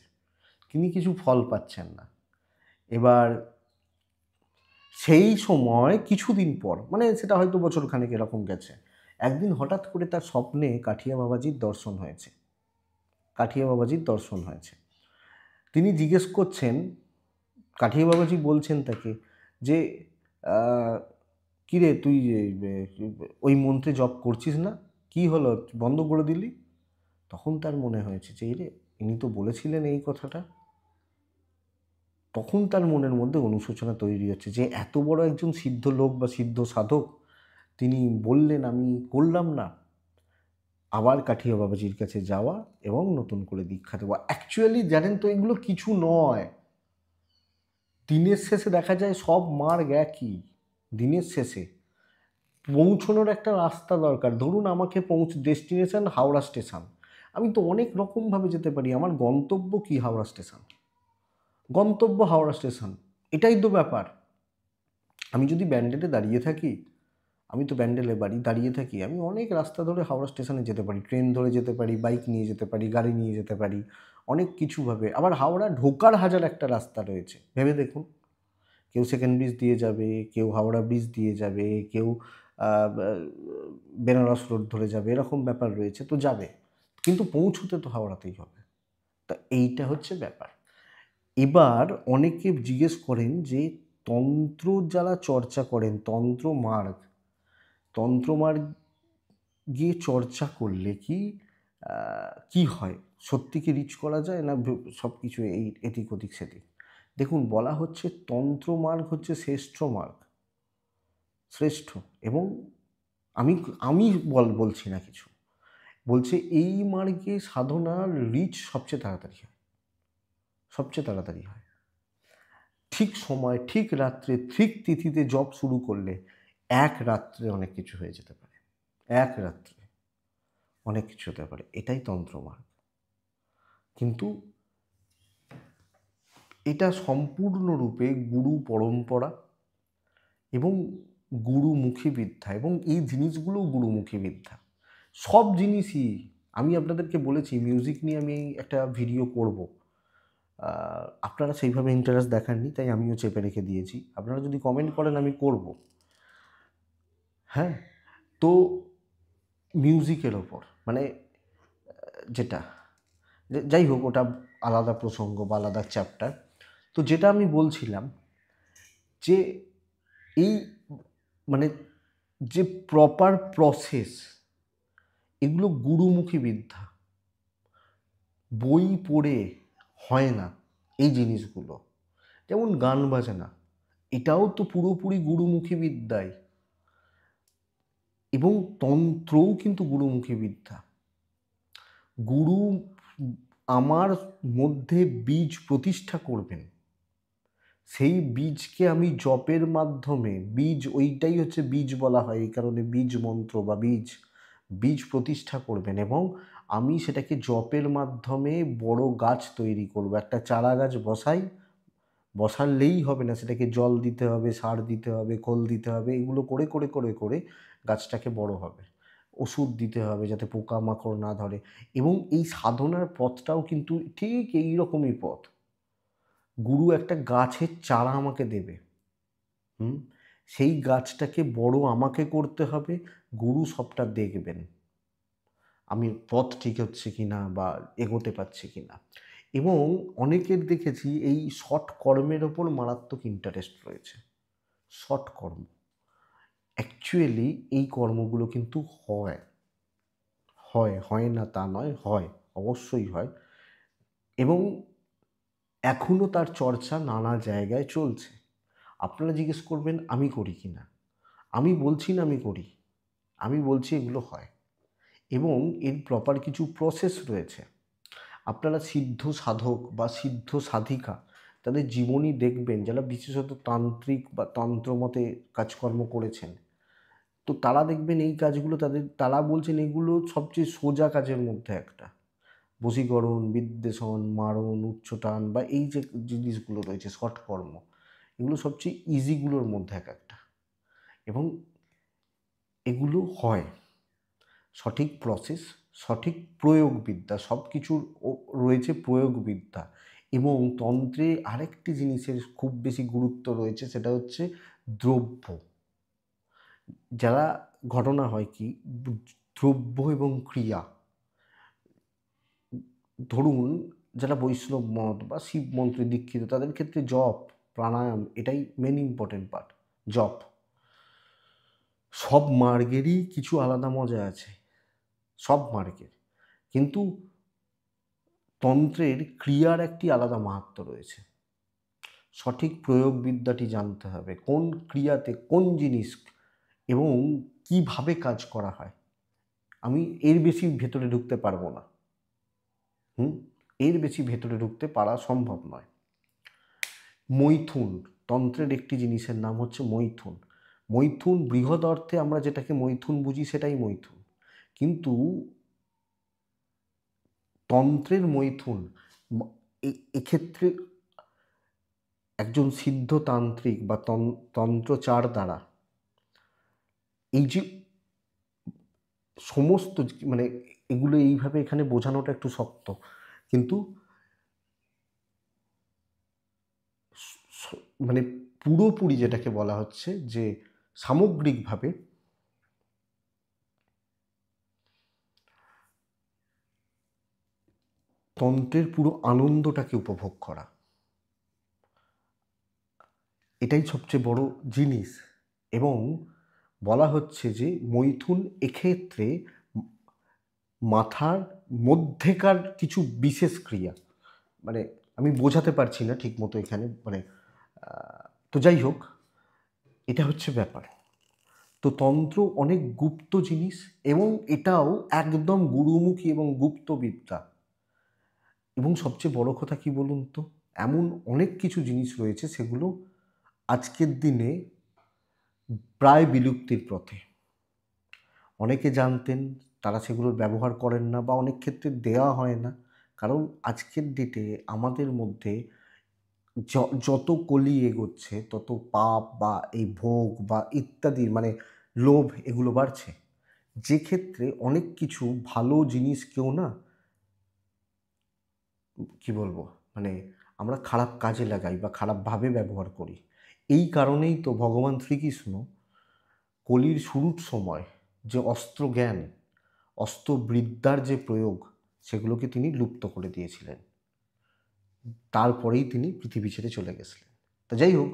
তিনি কিছু ফল পাচ্ছেন না। এবার সেই সময় কিছুদিন পর, মানে সেটা হয়তো বছরখানেক এরকম গেছে, একদিন হঠাৎ করে তার স্বপ্নে কাঠিয়া বাবাজির দর্শন হয়েছে। কাঠিয়া বাবাজির দর্শন হয়েছে। তিনি জিজ্ঞেস করছেন, কাঠিয়া বাবাজি বলছেন তাকে যে কিরে তুই ওই মন্ত্রে জপ করছিস না, কি হলো বন্ধ করে দিলি? তখন তার মনে হয়েছে যে রে, ইনি তো বলেছিলেন এই কথাটা। তখন তার মনের মধ্যে অনুশোচনা তৈরি হচ্ছে যে এত বড় একজন সিদ্ধ লোক বা সিদ্ধ সাধক, তিনি বললেন আমি করলাম না। আবার কাঠিয়া বাবাজির কাছে যাওয়া এবং নতুন করে দীক্ষা দেওয়া। অ্যাকচুয়ালি জানেন তো, এগুলো কিছু নয়। দিনের শেষে দেখা যায় সব মার্গ একই। দিনের শেষে পৌঁছানোর একটা রাস্তা দরকার। ধরুন আমাকে ডেস্টিনেশন হাওড়া স্টেশন, আমি তো অনেক রকমভাবে যেতে পারি, আমার গন্তব্য কি হাওড়া স্টেশন, গন্তব্য হাওড়া স্টেশন, এটাই তো ব্যাপার। আমি যদি ব্যান্ডেলে দাঁড়িয়ে থাকি, আমি তো ব্যান্ডেলে বাড়ি, দাঁড়িয়ে থাকি, আমি অনেক রাস্তা ধরে হাওড়া স্টেশনে যেতে পারি, ট্রেন ধরে যেতে পারি, বাইক নিয়ে যেতে পারি, গাড়ি নিয়ে যেতে পারি, অনেক কিছুভাবে। আবার হাওড়া ঢোকার হাজার একটা রাস্তা রয়েছে, ভেবে দেখুন। কেউ সেকেন্ড ব্রিজ দিয়ে যাবে, কেউ হাওড়া ব্রিজ দিয়ে যাবে, কেউ বেনারস রোড ধরে যাবে, এরকম ব্যাপার রয়েছে, তো যাবে, কিন্তু পৌঁছতে তো হাওড়াতেই হবে। তা এইটা হচ্ছে ব্যাপার। এবার অনেকে জিজ্ঞেস করেন যে তন্ত্র যারা চর্চা করেন, তন্ত্রমার্গ গিয়ে চর্চা করলে কি কি হয়, সত্যি কি রিচ করা যায় না সব কিছু এই এদিক ওদিক সেদিক? দেখুন, বলা হচ্ছে তন্ত্রমার্গ হচ্ছে শ্রেষ্ঠ মার্গ, শ্রেষ্ঠ। এবং আমি আমি বলছি না কিছু, বলছে এই মার্গে সাধনার রিচ সবচেয়ে তাড়াতাড়ি হয়, সবচেয়ে তাড়াতাড়ি হয়। ঠিক সময়, ঠিক রাত্রে, ঠিক তিথিতে জব শুরু করলে এক রাত্রে অনেক কিছু হয়ে যেতে পারে, এক রাত্রে অনেক কিছু হতে পারে, এটাই তন্ত্রমার্গ। কিন্তু এটা সম্পূর্ণরূপে গুরু পরম্পরা এবং গুরুমুখী বিদ্যা, এবং এই জিনিসগুলো গুরুমুখী বিদ্যা। সব জিনিসই আমি আপনাদেরকে বলেছি, মিউজিক নিয়ে আমি একটা ভিডিও করব, আপনারা সেইভাবে ইন্টারেস্ট দেখাননি, তাই আমিও চেপে রেখে দিয়েছি। আপনারা যদি কমেন্ট করেন আমি করব। হ্যাঁ, তো মিউজিকের ওপর মানে যেটা, যাই হোক, ওটা আলাদা প্রসঙ্গ বা আলাদা চ্যাপ্টার। তো যেটা আমি বলছিলাম যে এই মানে যে প্রপার প্রসেস, এগুলো গুরুমুখী বিদ্যা, বই পড়ে হয় না এই জিনিসগুলো। যেমন গান বাজনা, এটাও তো পুরোপুরি গুরুমুখী বিদ্যাই। এবং তন্ত্রও কিন্তু গুরুমুখী বিদ্যা। গুরু আমার মধ্যে বীজ প্রতিষ্ঠা করবেন, সেই বীজকে আমি জপের মাধ্যমে, বীজ ওইটাই হচ্ছে বীজ বলা হয় এই কারণে, বীজ মন্ত্র বা বীজ প্রতিষ্ঠা করবেন এবং আমি সেটাকে জপের মাধ্যমে বড় গাছ তৈরি করব। একটা চারা গাছ বসালেই হবে না, সেটাকে জল দিতে হবে, সার দিতে হবে, খোল দিতে হবে, এগুলো করে করে করে করে গাছটাকে বড় হবে। ওষুধ দিতে হবে যাতে পোকামাকড় না ধরে। এবং এই সাধনার পথটাও কিন্তু ঠিক এই রকমই পথ। গুরু একটা গাছের চারা আমাকে দেবে, সেই গাছটাকে বড় আমাকে করতে হবে, গুরু সবটা দেখবেন আমি পথ ঠিক হচ্ছে কি না বা এগোতে পারছি কি না। এবং অনেকের দেখেছি এই শর্ট কর্মের ওপর মারাত্মক ইন্টারেস্ট রয়েছে। শর্ট কর্ম, অ্যাকচুয়ালি এই কর্মগুলো কিন্তু হয় না তা নয়, হয়, অবশ্যই হয়। এবং এখনও তার চর্চা নানা জায়গায় চলছে। আপনারা জিজ্ঞেস করবেন আমি করি কি না, আমি বলছি না আমি করি, আমি বলছি এগুলো হয় এবং এর প্রপার কিছু প্রসেস রয়েছে। আপনারা সিদ্ধ সাধক বা সিদ্ধ সাধিকা তাদের জীবনী দেখবেন, যারা বিশেষত তান্ত্রিক বা তন্ত্রমতে কাজকর্ম করেছেন, তো তারা দেখবেন এই কাজগুলো তারা বলছেন এগুলো সবচেয়ে সোজা কাজের মধ্যে একটা। বশীকরণ, বিদ্বেষণ, মারণ, উচ্চটান বা এই যে জিনিসগুলো রয়েছে শর্ট কর্ম, এগুলো সবচেয়ে ইজিগুলোর মধ্যে একটা। এবং এগুলো হয়, সঠিক প্রসেস, সঠিক প্রয়োগবিদ্যা, সব কিছুর রয়েছে প্রয়োগবিদ্যা। এবং তন্ত্রে আরেকটি জিনিসের খুব বেশি গুরুত্ব রয়েছে, সেটা হচ্ছে দ্রব্য। যারা ঘটনা হয় কি, দ্রব্য এবং ক্রিয়া, ধরুন যারা বৈষ্ণব মত বা শিব মন্ত্রে দীক্ষিত, তাদের ক্ষেত্রে জপ, প্রাণায়াম এটাই মেন ইম্পর্টেন্ট পার্ট। জপ, সব মার্গেরই কিছু আলাদা মজা আছে, সব মার্গের, কিন্তু তন্ত্রের ক্রিয়ার একটি আলাদা মাহাত্ম্য রয়েছে। সঠিক প্রয়োগবিদ্যাটি জানতে হবে, কোন ক্রিয়াতে কোন জিনিস এবং কিভাবে কাজ করা হয়। আমি এর বেশি ভেতরে ঢুকতে পারবো না, এর বেশি ভেতরে ঢুকতে পারা সম্ভব নয়। মৈথুন, তন্ত্রের একটি জিনিসের নাম হচ্ছে মৈথুন। মৈথুন বৃহৎ অর্থে আমরা যেটাকে মৈথুন বুঝি সেটাই মৈথুন, কিন্তু তন্ত্রের মৈথুন এক্ষেত্রে একজন সিদ্ধ তান্ত্রিক বা তন্ত্রচার দ্বারা এই যে সমস্ত মানে এগুলো এইভাবে এখানে বোঝানোটা একটু শক্ত, কিন্তু মানে পুরোপুরি যেটাকে বলা হচ্ছে যে সামগ্রিকভাবে তন্ত্রের পুরো আনন্দটাকে উপভোগ করা, এটাই সবচেয়ে বড় জিনিস। এবং বলা হচ্ছে যে মৈথুন এক্ষেত্রে মাথার মধ্যেকার কিছু বিশেষ ক্রিয়া, মানে আমি বোঝাতে পারছি না ঠিক মতো এখানে, মানে তো যাই হোক, এটা হচ্ছে ব্যাপার। তো তন্ত্র অনেক গুপ্ত জিনিস এবং এটাও একদম গুরুমুখী এবং গুপ্ত বিদ্যা। এবং সবচেয়ে বড় কথা কি বলুন তো, এমন অনেক কিছু জিনিস রয়েছে সেগুলো আজকের দিনে প্রায় বিলুপ্তির পথে। অনেকে জানতেন, তারা সেগুলোর ব্যবহার করেন না বা অনেক ক্ষেত্রে দেওয়া হয় না, কারণ আজকের ডেটে আমাদের মধ্যে যত কলি এগোচ্ছে তত পাপ বা এই ভোগ বা ইত্যাদি মানে লোভ এগুলো বাড়ছে, যে ক্ষেত্রে অনেক কিছু ভালো জিনিস কেউ না, কি বলবো, মানে আমরা খারাপ কাজে লাগাই বা খারাপভাবে ব্যবহার করি। এই কারণেই তো ভগবান শ্রীকৃষ্ণ কলির শুরুর সময় যে অস্ত্র জ্ঞান, অস্ত্রবিদ্যার যে প্রয়োগ, সেগুলোকে তিনি লুপ্ত করে দিয়েছিলেন। তারপরেই তিনি পৃথিবী ছেড়ে চলে গেছিলেন। তা যাই হোক,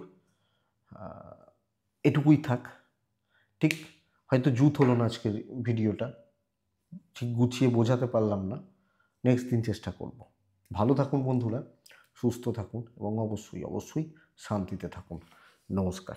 এটুকুই থাক। ঠিক হয়তো জুত হলো না আজকের ভিডিওটা, ঠিক গুছিয়ে বোঝাতে পারলাম না, নেক্সট দিন চেষ্টা করব। ভালো থাকুন বন্ধুরা, সুস্থ থাকুন এবং অবশ্যই শান্তিতে থাকুন। নমস্কার।